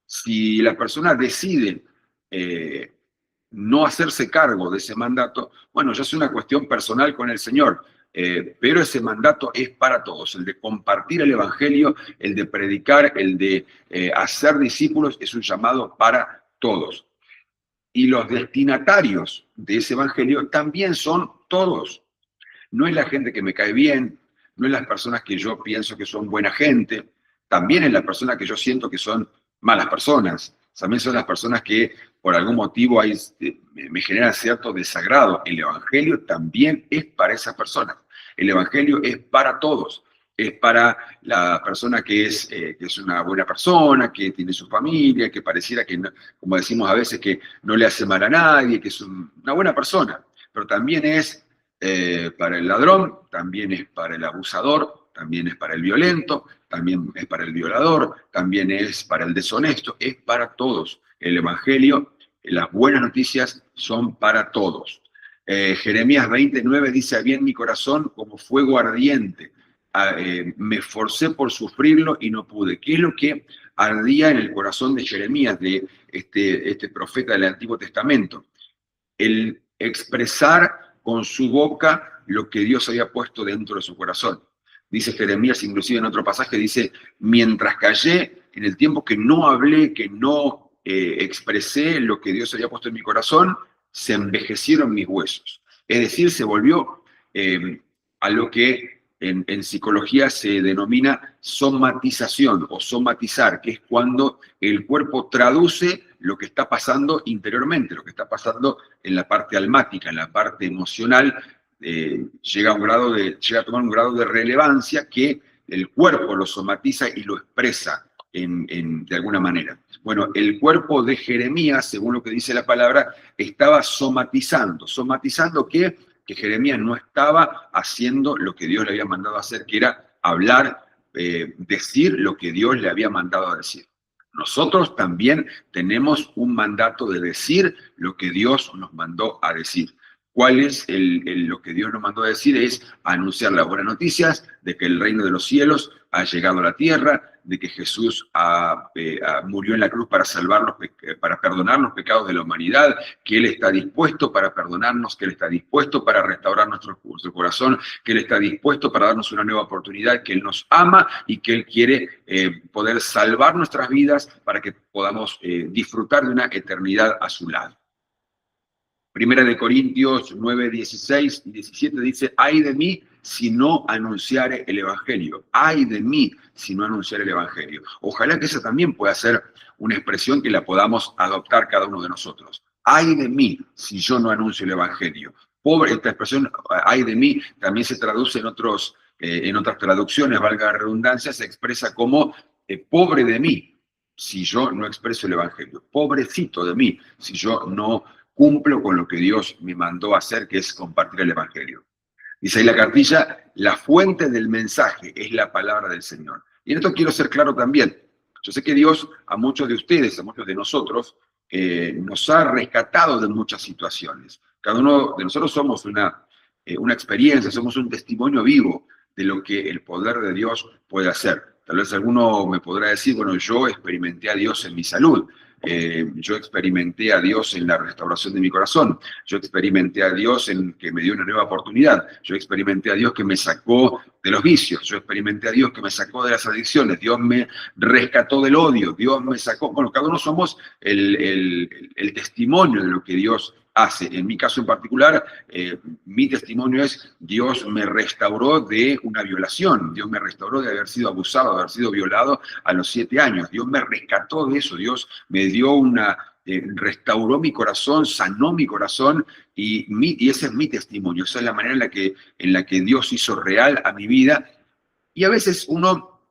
Si la persona decide no hacerse cargo de ese mandato, bueno, ya es una cuestión personal con el Señor. Pero ese mandato es para todos, el de compartir el evangelio, el de predicar, el de hacer discípulos, es un llamado para todos. Y los destinatarios de ese evangelio también son todos. No es la gente que me cae bien, no es las personas que yo pienso que son buena gente, también es la persona que yo siento que son malas personas, también son las personas que por algún motivo me generan cierto desagrado. El evangelio también es para esas personas. El evangelio es para todos. Es para la persona que es una buena persona, que tiene su familia, que pareciera que, no, como decimos a veces, que no le hace mal a nadie, que es una buena persona. Pero también es para el ladrón, también es para el abusador, también es para el violento, también es para el violador, también es para el deshonesto, es para todos. El evangelio, las buenas noticias son para todos. Jeremías 20:9 dice, había en mi corazón como fuego ardiente. Me esforcé por sufrirlo y no pude. ¿Qué es lo que ardía en el corazón de Jeremías? De este profeta del Antiguo Testamento. El expresar con su boca lo que Dios había puesto dentro de su corazón. Dice Jeremías, inclusive en otro pasaje, dice, mientras callé, en el tiempo que no hablé, que no expresé lo que Dios había puesto en mi corazón, se envejecieron mis huesos. Es decir, se volvió a lo que en psicología se denomina somatización o somatizar, que es cuando el cuerpo traduce lo que está pasando interiormente, lo que está pasando en la parte almática, en la parte emocional, llega a tomar un grado de relevancia que el cuerpo lo somatiza y lo expresa de alguna manera. Bueno, el cuerpo de Jeremías, según lo que dice la palabra, estaba somatizando. ¿Somatizando qué? Que Jeremías no estaba haciendo lo que Dios le había mandado a hacer, que era hablar, decir lo que Dios le había mandado a decir. Nosotros también tenemos un mandato de decir lo que Dios nos mandó a decir. ¿Cuál es lo que Dios nos mandó a decir? Es anunciar las buenas noticias de que el reino de los cielos ha llegado a la tierra, de que Jesús murió en la cruz para salvarnos, para perdonar los pecados de la humanidad, que Él está dispuesto para perdonarnos, que Él está dispuesto para restaurar nuestro corazón, que Él está dispuesto para darnos una nueva oportunidad, que Él nos ama y que Él quiere poder salvar nuestras vidas para que podamos disfrutar de una eternidad a su lado. Primera de Corintios 9, 16 y 17 dice, ay de mí si no anunciare el Evangelio. Ay de mí si no anunciare el Evangelio. Ojalá que esa también pueda ser una expresión que la podamos adoptar cada uno de nosotros. Ay de mí si yo no anuncio el Evangelio. Pobre, esta expresión, ay de mí, también se traduce en otras traducciones, valga la redundancia, se expresa como pobre de mí si yo no expreso el Evangelio. Pobrecito de mí si yo no cumplo con lo que Dios me mandó a hacer, que es compartir el Evangelio. Dice ahí la cartilla, la fuente del mensaje es la palabra del Señor. Y en esto quiero ser claro también. Yo sé que Dios a muchos de ustedes, a muchos de nosotros, nos ha rescatado de muchas situaciones. Cada uno de nosotros somos una experiencia, somos un testimonio vivo de lo que el poder de Dios puede hacer. Tal vez alguno me podrá decir, bueno, yo experimenté a Dios en mi salud. Yo experimenté a Dios en la restauración de mi corazón, yo experimenté a Dios en que me dio una nueva oportunidad, yo experimenté a Dios que me sacó de los vicios, yo experimenté a Dios que me sacó de las adicciones, Dios me rescató del odio, Dios me sacó, bueno, cada uno somos el testimonio de lo que Dios hace. En mi caso en particular, mi testimonio es Dios me restauró de una violación, Dios me restauró de haber sido abusado, de haber sido violado a los 7 años, Dios me rescató de eso, Dios me dio restauró mi corazón, sanó mi corazón y ese es mi testimonio, esa es la manera en la que Dios hizo real a mi vida. Y a veces uno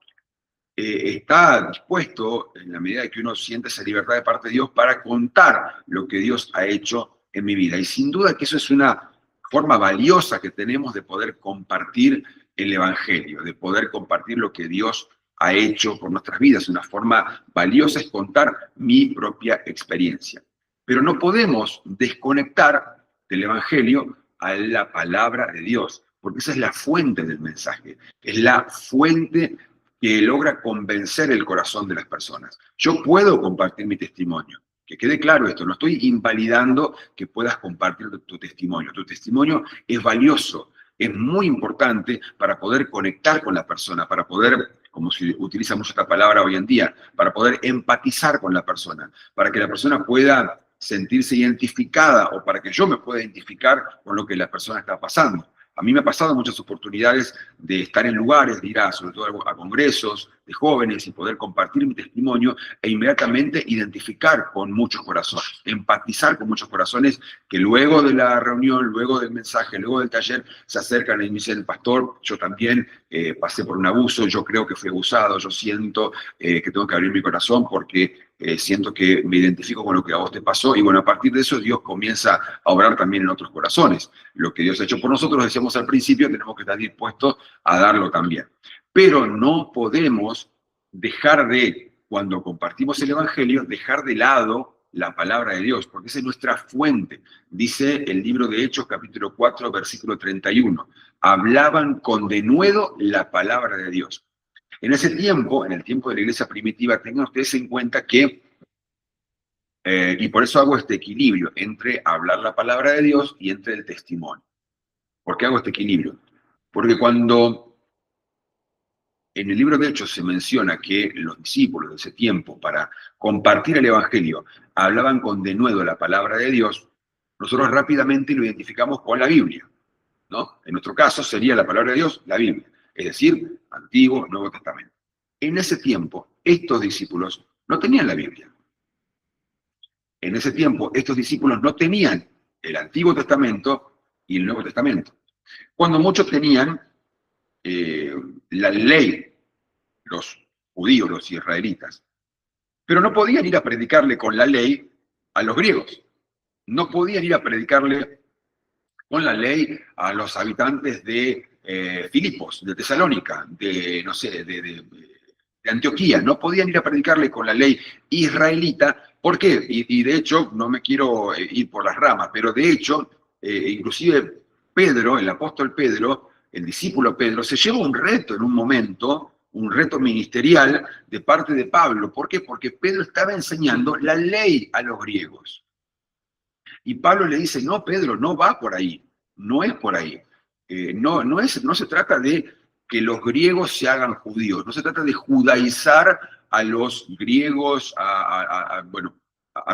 está dispuesto, en la medida que uno siente esa libertad de parte de Dios, para contar lo que Dios ha hecho en mi vida. Y sin duda que eso es una forma valiosa que tenemos de poder compartir el Evangelio, de poder compartir lo que Dios ha hecho por nuestras vidas. Una forma valiosa es contar mi propia experiencia. Pero no podemos desconectar del Evangelio a la palabra de Dios, porque esa es la fuente del mensaje, es la fuente que logra convencer el corazón de las personas. Yo puedo compartir mi testimonio. Que quede claro esto, no estoy invalidando que puedas compartir tu testimonio. Tu testimonio es valioso, es muy importante para poder conectar con la persona, para poder, como se utiliza mucho esta palabra hoy en día, para poder empatizar con la persona, para que la persona pueda sentirse identificada o para que yo me pueda identificar con lo que la persona está pasando. A mí me ha pasado muchas oportunidades de estar en lugares, de ir sobre todo a congresos de jóvenes y poder compartir mi testimonio e inmediatamente identificar con muchos corazones, empatizar con muchos corazones que luego de la reunión, luego del mensaje, luego del taller, se acercan y me dicen, pastor, yo también pasé por un abuso, yo creo que fui abusado, yo siento que tengo que abrir mi corazón porque siento que me identifico con lo que a vos te pasó, y bueno, a partir de eso Dios comienza a obrar también en otros corazones. Lo que Dios ha hecho por nosotros, decíamos al principio, tenemos que estar dispuestos a darlo también. Pero no podemos dejar de, cuando compartimos el Evangelio, dejar de lado la palabra de Dios, porque esa es nuestra fuente. Dice el libro de Hechos, capítulo 4, versículo 31. Hablaban con denuedo la palabra de Dios. En ese tiempo, en el tiempo de la iglesia primitiva, tengan ustedes en cuenta que Y por eso hago este equilibrio entre hablar la palabra de Dios y entre el testimonio. ¿Por qué hago este equilibrio? Porque cuando en el libro de Hechos se menciona que los discípulos de ese tiempo, para compartir el Evangelio, hablaban con denuedo la palabra de Dios, nosotros rápidamente lo identificamos con la Biblia, ¿no? En nuestro caso sería la palabra de Dios, la Biblia, es decir, Antiguo, Nuevo Testamento. En ese tiempo, estos discípulos no tenían la Biblia. En ese tiempo, estos discípulos no tenían el Antiguo Testamento y el Nuevo Testamento. Cuando muchos tenían la ley, los judíos, los israelitas, pero no podían ir a predicarle con la ley a los griegos. No podían ir a predicarle con la ley a los habitantes de Filipos, de Tesalónica, de, no sé, de Antioquía. No podían ir a predicarle con la ley israelita. ¿Por qué? Y de hecho, no me quiero ir por las ramas, pero de hecho, inclusive Pedro, el apóstol Pedro, el discípulo Pedro, se lleva un reto en un momento, un reto ministerial de parte de Pablo. ¿Por qué? Porque Pedro estaba enseñando la ley a los griegos. Y Pablo le dice, no, Pedro, no va por ahí, no es por ahí. No se trata de que los griegos se hagan judíos, no se trata de judaizar a los griegos, a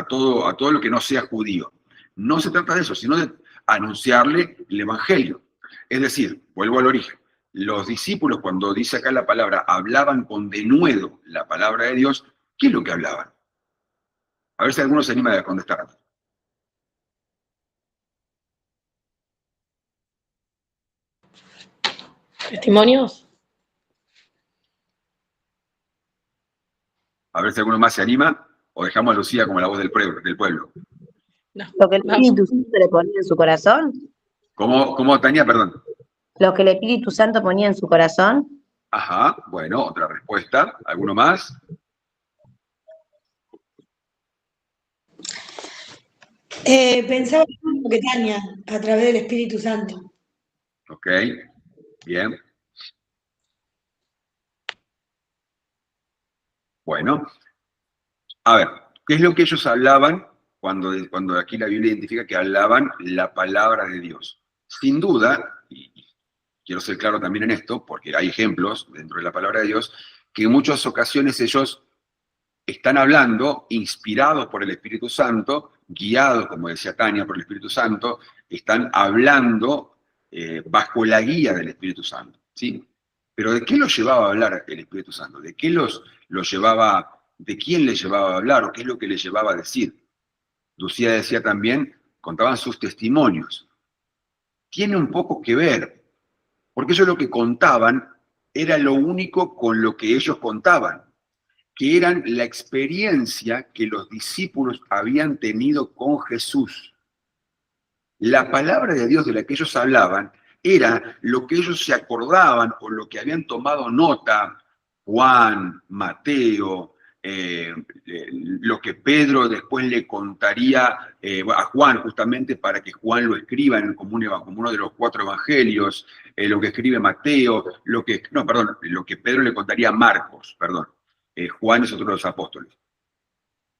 todo lo que no sea judío. No se trata de eso, sino de anunciarle el evangelio. Es decir, vuelvo al origen, los discípulos, cuando dice acá la palabra, hablaban con denuedo la palabra de Dios, ¿qué es lo que hablaban? A ver si alguno se anima a contestar. ¿Testimonios? A ver si alguno más se anima, o dejamos a Lucía como la voz del pueblo. No. Lo que el Espíritu Santo le ponía en su corazón. ¿Cómo, Tania? Perdón. Lo que el Espíritu Santo ponía en su corazón. Ajá, bueno, otra respuesta. ¿Alguno más? Pensaba lo mismo que Tania, a través del Espíritu Santo. Ok, bien. Bueno, a ver, ¿qué es lo que ellos hablaban cuando aquí la Biblia identifica que hablaban la palabra de Dios? Sin duda, y quiero ser claro también en esto, porque hay ejemplos dentro de la palabra de Dios, que en muchas ocasiones ellos están hablando inspirados por el Espíritu Santo, guiados, como decía Tania, por el Espíritu Santo, están hablando bajo la guía del Espíritu Santo, ¿sí? Pero ¿de qué los llevaba a hablar el Espíritu Santo? ¿De qué los llevaba, de quién les llevaba a hablar o qué es lo que les llevaba a decir? Lucía decía también, contaban sus testimonios. Tiene un poco que ver, porque ellos lo que contaban era lo único con lo que ellos contaban, que eran la experiencia que los discípulos habían tenido con Jesús. La palabra de Dios de la que ellos hablaban era lo que ellos se acordaban o lo que habían tomado nota, Juan, Mateo, lo que Pedro después le contaría a Juan justamente para que Juan lo escriba como uno de los 4 evangelios, lo que escribe Mateo, lo que Pedro le contaría a Marcos, perdón. Juan es otro de los apóstoles.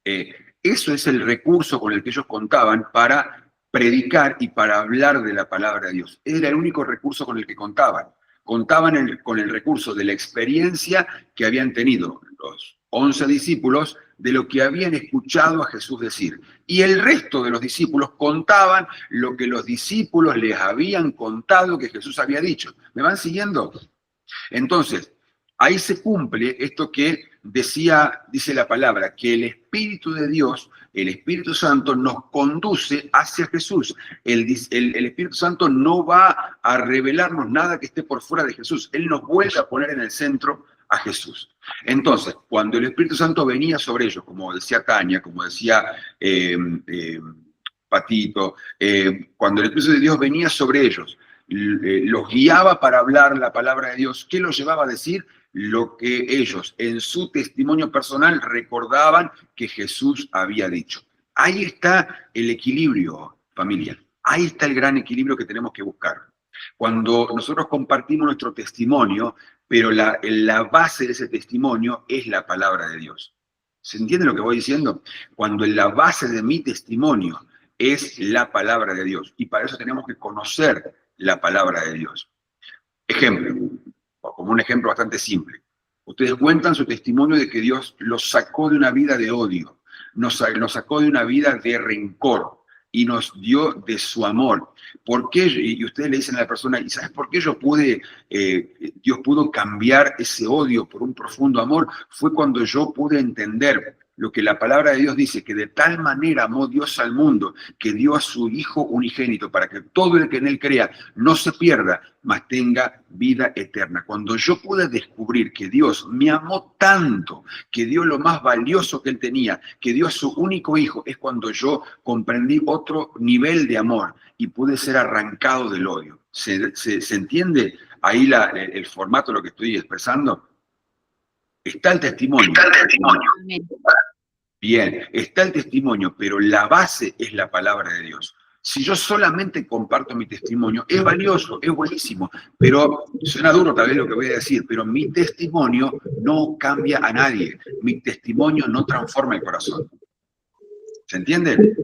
Eso es el recurso con el que ellos contaban para predicar y para hablar de la palabra de Dios. Era el único recurso con el que contaban. Contaban con el recurso de la experiencia que habían tenido los 11 discípulos de lo que habían escuchado a Jesús decir. Y el resto de los discípulos contaban lo que los discípulos les habían contado que Jesús había dicho. ¿Me van siguiendo? Entonces, ahí se cumple esto que dice la palabra, que el Espíritu de Dios, el Espíritu Santo, nos conduce hacia Jesús. El Espíritu Santo no va a revelarnos nada que esté por fuera de Jesús. Él nos vuelve a poner en el centro a Jesús. Entonces, cuando el Espíritu Santo venía sobre ellos, como decía Tania, como decía Patito, cuando el Espíritu de Dios venía sobre ellos, los guiaba para hablar la palabra de Dios, ¿qué los llevaba a decir? Lo que ellos en su testimonio personal recordaban que Jesús había dicho. Ahí está el equilibrio, familia. Ahí está el gran equilibrio que tenemos que buscar. Cuando nosotros compartimos nuestro testimonio, pero la base de ese testimonio es la palabra de Dios. ¿Se entiende lo que voy diciendo? Cuando la base de mi testimonio es la palabra de Dios. Y para eso tenemos que conocer la palabra de Dios. Ejemplo, o como un ejemplo bastante simple. Ustedes cuentan su testimonio de que Dios los sacó de una vida de odio, nos sacó de una vida de rencor y nos dio de su amor. ¿Por qué? Y ustedes le dicen a la persona, ¿y sabes por qué Dios pudo cambiar ese odio por un profundo amor? Fue cuando yo pude entender lo que la palabra de Dios dice, que de tal manera amó Dios al mundo, que dio a su Hijo unigénito, para que todo el que en él crea no se pierda, mas tenga vida eterna. Cuando yo pude descubrir que Dios me amó tanto, que dio lo más valioso que él tenía, que dio a su único Hijo, es cuando yo comprendí otro nivel de amor y pude ser arrancado del odio. ¿Se entiende ahí el formato de lo que estoy expresando? Está el testimonio. Amén. Bien, está el testimonio, pero la base es la palabra de Dios. Si yo solamente comparto mi testimonio, es valioso, es buenísimo, pero suena duro tal vez lo que voy a decir, pero mi testimonio no cambia a nadie. Mi testimonio no transforma el corazón. ¿Se entiende?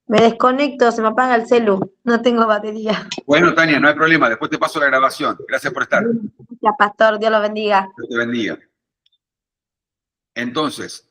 Me desconecto, se me apaga el celu, no tengo batería. Bueno, Tania, no hay problema, después te paso la grabación. Gracias por estar. Gracias, pastor, Dios lo bendiga. Dios te bendiga. Entonces,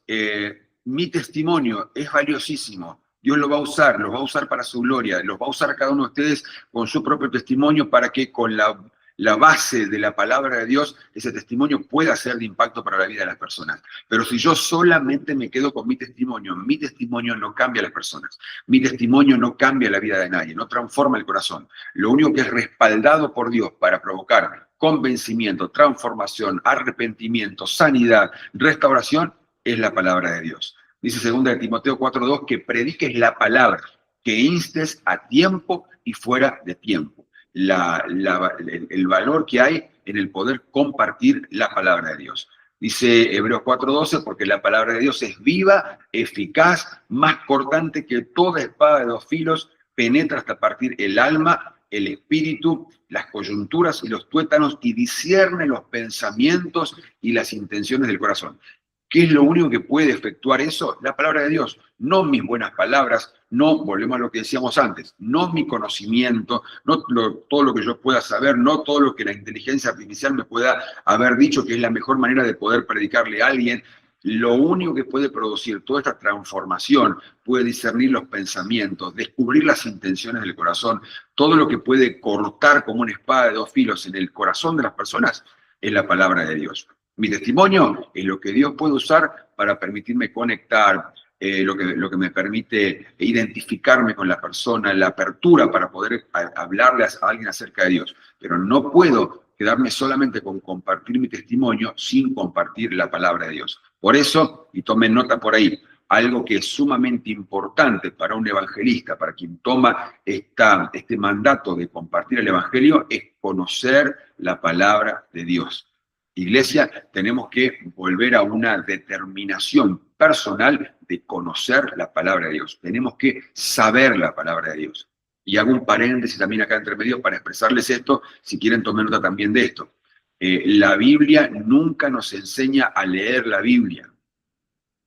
mi testimonio es valiosísimo. Dios lo va a usar para su gloria, los va a usar a cada uno de ustedes con su propio testimonio para que con la base de la palabra de Dios, ese testimonio pueda ser de impacto para la vida de las personas. Pero si yo solamente me quedo con mi testimonio no cambia a las personas. Mi testimonio no cambia la vida de nadie, no transforma el corazón. Lo único que es respaldado por Dios para provocar convencimiento, transformación, arrepentimiento, sanidad, restauración, es la palabra de Dios. Dice 2 Timoteo 4:2 que prediques la palabra, que instes a tiempo y fuera de tiempo. El valor que hay en el poder compartir la palabra de Dios. Dice Hebreos 4:12, porque la palabra de Dios es viva, eficaz, más cortante que toda espada de dos filos, penetra hasta partir el alma, el espíritu, las coyunturas y los tuétanos, y discierne los pensamientos y las intenciones del corazón. ¿Qué es lo único que puede efectuar eso? La palabra de Dios, no mis buenas palabras, no, volvemos a lo que decíamos antes, no mi conocimiento, no todo lo que yo pueda saber, no todo lo que la inteligencia artificial me pueda haber dicho que es la mejor manera de poder predicarle a alguien. Lo único que puede producir toda esta transformación, puede discernir los pensamientos, descubrir las intenciones del corazón, todo lo que puede cortar como una espada de dos filos en el corazón de las personas, es la palabra de Dios. Mi testimonio es lo que Dios puede usar para permitirme conectar, lo que me permite identificarme con la persona, la apertura para poder hablarle a alguien acerca de Dios. Pero no puedo quedarme solamente con compartir mi testimonio sin compartir la palabra de Dios. Por eso, y tomen nota por ahí, algo que es sumamente importante para un evangelista, para quien toma este mandato de compartir el evangelio, es conocer la palabra de Dios. Iglesia, tenemos que volver a una determinación personal de conocer la palabra de Dios. Tenemos que saber la palabra de Dios. Y hago un paréntesis también acá entre medio para expresarles esto, si quieren tomar nota también de esto. La Biblia nunca nos enseña a leer la Biblia.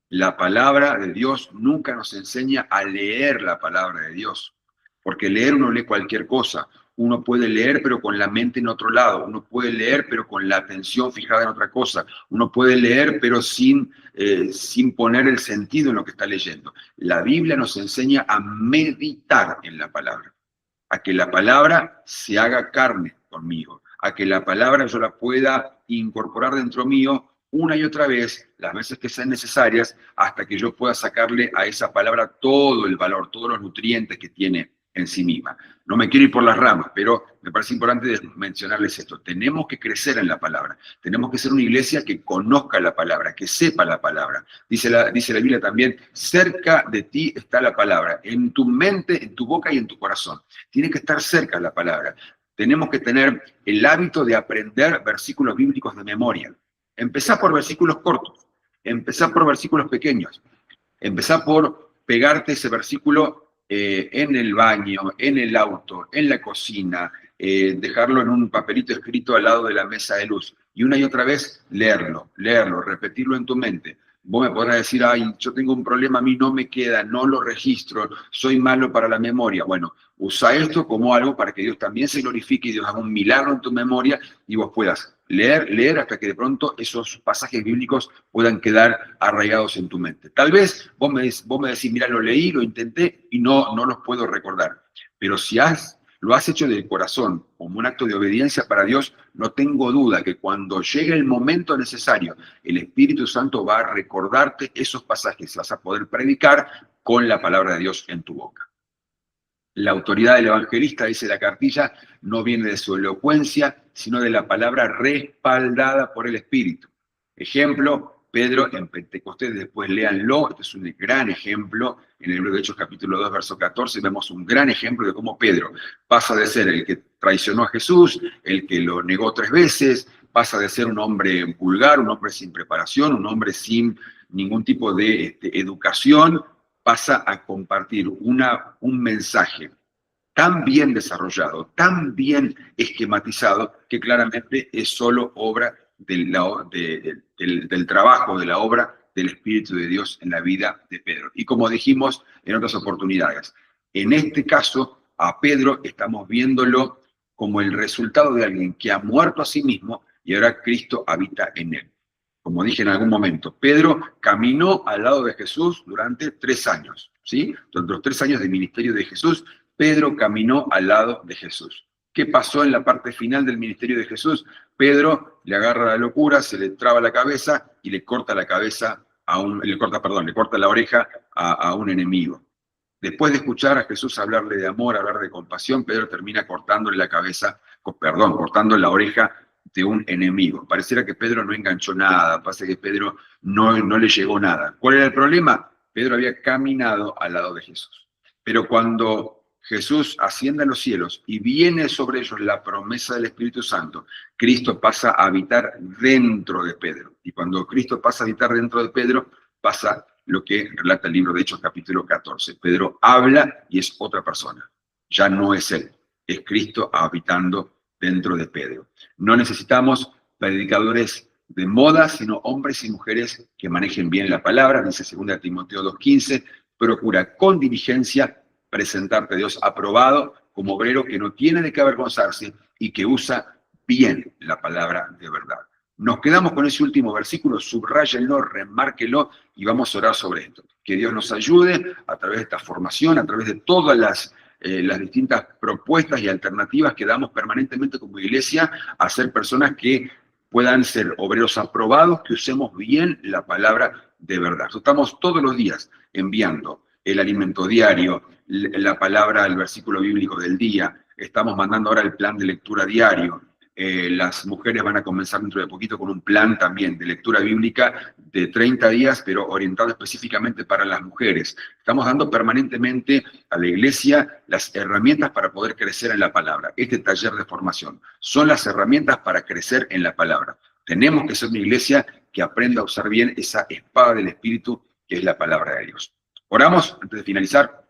La palabra de Dios nunca nos enseña a leer la palabra de Dios. Porque leer uno lee cualquier cosa. Uno puede leer pero con la mente en otro lado, uno puede leer pero con la atención fijada en otra cosa, uno puede leer pero sin poner el sentido en lo que está leyendo. La Biblia nos enseña a meditar en la palabra, a que la palabra se haga carne conmigo, a que la palabra yo la pueda incorporar dentro mío una y otra vez, las veces que sean necesarias, hasta que yo pueda sacarle a esa palabra todo el valor, todos los nutrientes que tiene en sí misma. No me quiero ir por las ramas, pero me parece importante mencionarles esto. Tenemos que crecer en la palabra. Tenemos que ser una iglesia que conozca la palabra, que sepa la palabra. Dice la Biblia también, cerca de ti está la palabra, en tu mente, en tu boca y en tu corazón. Tiene que estar cerca la palabra. Tenemos que tener el hábito de aprender versículos bíblicos de memoria. Empezá por versículos cortos, empezá por versículos pequeños, empezá por pegarte ese versículo en el baño, en el auto, en la cocina, dejarlo en un papelito escrito al lado de la mesa de luz y una y otra vez leerlo, repetirlo en tu mente. Vos me podrás decir, ay, yo tengo un problema, a mí no me queda, no lo registro, soy malo para la memoria. Bueno, usa esto como algo para que Dios también se glorifique y Dios haga un milagro en tu memoria y vos puedas leer hasta que de pronto esos pasajes bíblicos puedan quedar arraigados en tu mente. Tal vez vos me decís, mira, lo leí, lo intenté y no los puedo recordar. Pero si lo has hecho del corazón, como un acto de obediencia para Dios, no tengo duda que cuando llegue el momento necesario, el Espíritu Santo va a recordarte esos pasajes, vas a poder predicar con la palabra de Dios en tu boca. La autoridad del evangelista, dice la cartilla, no viene de su elocuencia, sino de la palabra respaldada por el Espíritu. Ejemplo, Pedro en Pentecostés, después léanlo, este es un gran ejemplo, en el libro de Hechos capítulo 2, verso 14, vemos un gran ejemplo de cómo Pedro pasa de ser el que traicionó a Jesús, el que lo negó 3 veces, pasa de ser un hombre vulgar, un hombre sin preparación, un hombre sin ningún tipo de educación, pasa a compartir un mensaje tan bien desarrollado, tan bien esquematizado, que claramente es solo obra del trabajo, de la obra del Espíritu de Dios en la vida de Pedro. Y como dijimos en otras oportunidades, en este caso, a Pedro estamos viéndolo como el resultado de alguien que ha muerto a sí mismo y ahora Cristo habita en él. Como dije en algún momento, Pedro caminó al lado de Jesús durante 3 años, ¿sí? Durante los 3 años de ministerio de Jesús, Pedro caminó al lado de Jesús. ¿Qué pasó en la parte final del ministerio de Jesús? Pedro le agarra la locura, se le traba la cabeza y le corta la cabeza le corta la oreja a un enemigo. Después de escuchar a Jesús hablarle de amor, hablar de compasión, Pedro termina cortándole cortando la oreja de un enemigo. Pareciera que Pedro no enganchó nada, parece que Pedro no le llegó nada. ¿Cuál era el problema? Pedro había caminado al lado de Jesús. Pero cuando Jesús asciende a los cielos y viene sobre ellos la promesa del Espíritu Santo, Cristo pasa a habitar dentro de Pedro. Y cuando Cristo pasa a habitar dentro de Pedro, pasa lo que relata el libro de Hechos capítulo 14. Pedro habla y es otra persona. Ya no es él, es Cristo habitando dentro de Pedro. No necesitamos predicadores de moda, sino hombres y mujeres que manejen bien la palabra. Dice 2 Timoteo 2:15, procura con diligencia presentarte a Dios aprobado como obrero que no tiene de qué avergonzarse y que usa bien la palabra de verdad. Nos quedamos con ese último versículo, subráyenlo, remárquelo y vamos a orar sobre esto. Que Dios nos ayude a través de esta formación, a través de todas las distintas propuestas y alternativas que damos permanentemente como iglesia a ser personas que puedan ser obreros aprobados, que usemos bien la palabra de verdad. Estamos todos los días enviando el alimento diario, la palabra, el versículo bíblico del día, estamos mandando ahora el plan de lectura diario. Las mujeres van a comenzar dentro de poquito con un plan también de lectura bíblica de 30 días, pero orientado específicamente para las mujeres. Estamos dando permanentemente a la iglesia las herramientas para poder crecer en la palabra. Este taller de formación son las herramientas para crecer en la palabra. Tenemos que ser una iglesia que aprenda a usar bien esa espada del Espíritu que es la palabra de Dios. Oramos antes de finalizar.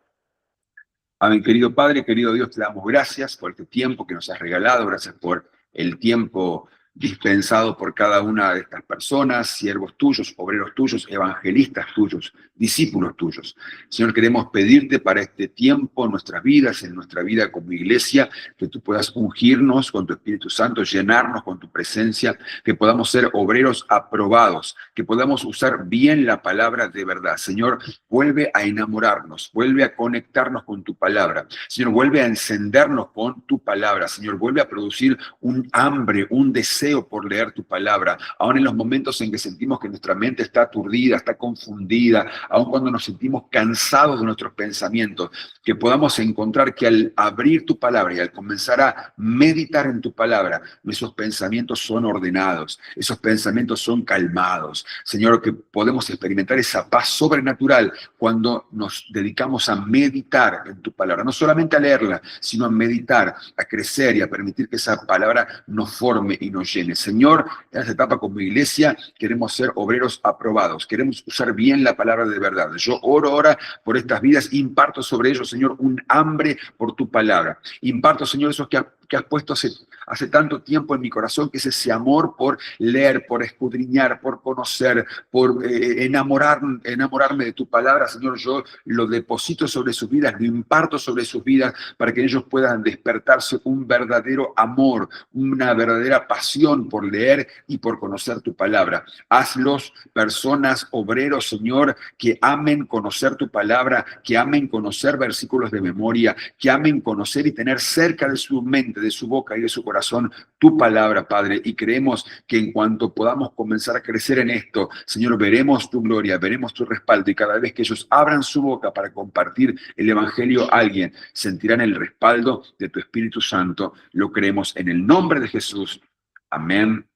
Amén, querido Padre, querido Dios, te damos gracias por este tiempo que nos has regalado, gracias por el tiempo dispensado por cada una de estas personas, siervos tuyos, obreros tuyos, evangelistas tuyos, discípulos tuyos. Señor, queremos pedirte para este tiempo en nuestras vidas, en nuestra vida como iglesia, que tú puedas ungirnos con tu Espíritu Santo, llenarnos con tu presencia, que podamos ser obreros aprobados, que podamos usar bien la palabra de verdad. Señor, vuelve a enamorarnos, vuelve a conectarnos con tu palabra. Señor, vuelve a encendernos con tu palabra. Señor, vuelve a producir un hambre, un deseo por leer tu palabra, aún en los momentos en que sentimos que nuestra mente está aturdida, está confundida, aún cuando nos sentimos cansados de nuestros pensamientos, que podamos encontrar que al abrir tu palabra y al comenzar a meditar en tu palabra, esos pensamientos son ordenados, esos pensamientos son calmados. Señor, que podemos experimentar esa paz sobrenatural cuando nos dedicamos a meditar en tu palabra, no solamente a leerla, sino a meditar, a crecer y a permitir que esa palabra nos forme y nos llene. Señor, en esta etapa como iglesia queremos ser obreros aprobados, queremos usar bien la palabra de verdad. Yo oro ahora por estas vidas, imparto sobre ellos, Señor, un hambre por tu palabra. Imparto, Señor, esos que que has puesto hace tanto tiempo en mi corazón, que es ese amor por leer, por escudriñar, por conocer, por enamorarme de tu palabra, Señor. Yo lo deposito sobre sus vidas, lo imparto sobre sus vidas, para que ellos puedan despertarse un verdadero amor, una verdadera pasión por leer y por conocer tu palabra. Hazlos personas, obreros, Señor, que amen conocer tu palabra, que amen conocer versículos de memoria, que amen conocer y tener cerca de su mente, de su boca y de su corazón tu palabra, Padre. Y creemos que en cuanto podamos comenzar a crecer en esto, Señor, veremos tu gloria, veremos tu respaldo, y cada vez que ellos abran su boca para compartir el evangelio a alguien, sentirán el respaldo de tu Espíritu Santo. Lo creemos en el nombre de Jesús. Amén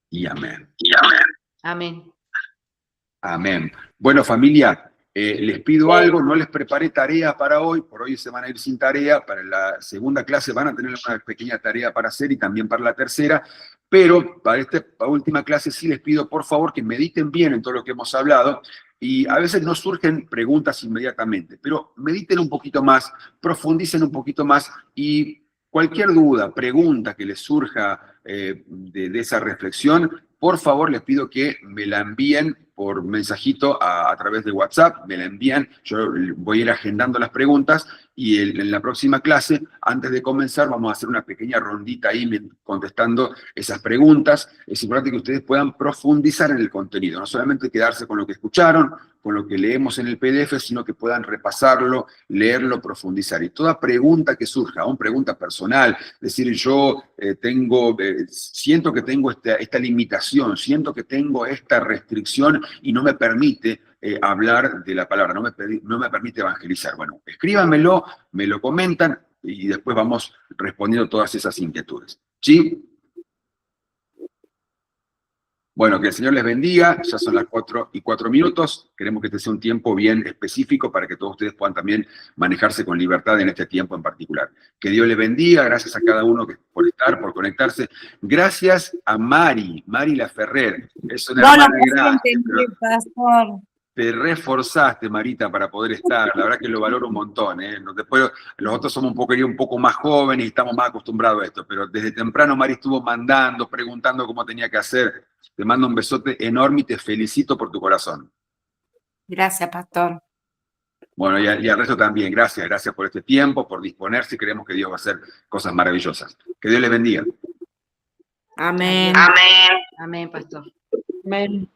y amén. Amén. Amén. Bueno, familia, les pido algo, no les preparé tarea para hoy, por hoy se van a ir sin tarea, para la segunda clase van a tener una pequeña tarea para hacer y también para la tercera, pero para esta última clase sí les pido por favor que mediten bien en todo lo que hemos hablado, y a veces no surgen preguntas inmediatamente, pero mediten un poquito más, profundicen un poquito más, y cualquier duda, pregunta que les surja de esa reflexión, por favor les pido que me la envíen por mensajito a través de WhatsApp, me la envían, yo voy a ir agendando las preguntas, y en la próxima clase, antes de comenzar, vamos a hacer una pequeña rondita ahí contestando esas preguntas. Es importante que ustedes puedan profundizar en el contenido, no solamente quedarse con lo que escucharon, con lo que leemos en el PDF, sino que puedan repasarlo, leerlo, profundizar. Y toda pregunta que surja, aún pregunta personal, decir yo siento que tengo esta limitación, siento que tengo esta restricción y no me permite hablar de la palabra, no me permite evangelizar. Bueno, escríbanmelo, me lo comentan y después vamos respondiendo todas esas inquietudes. ¿Sí? Bueno, que el Señor les bendiga, ya son las 4:04. Queremos que este sea un tiempo bien específico para que todos ustedes puedan también manejarse con libertad en este tiempo en particular. Que Dios les bendiga, gracias a cada uno por estar, por conectarse. Gracias a Mari Laferrer, es una hermana grande, pero te reforzaste, Marita, para poder estar. La verdad que lo valoro un montón. Después los otros somos un poco más jóvenes y estamos más acostumbrados a esto, pero desde temprano Mari estuvo mandando, preguntando cómo tenía que hacer. Te mando un besote enorme y te felicito por tu corazón. Gracias, pastor. Bueno, y al resto también, gracias por este tiempo, por disponerse, y creemos que Dios va a hacer cosas maravillosas. Que Dios les bendiga. Amén. Amén. Amén, pastor. Amén.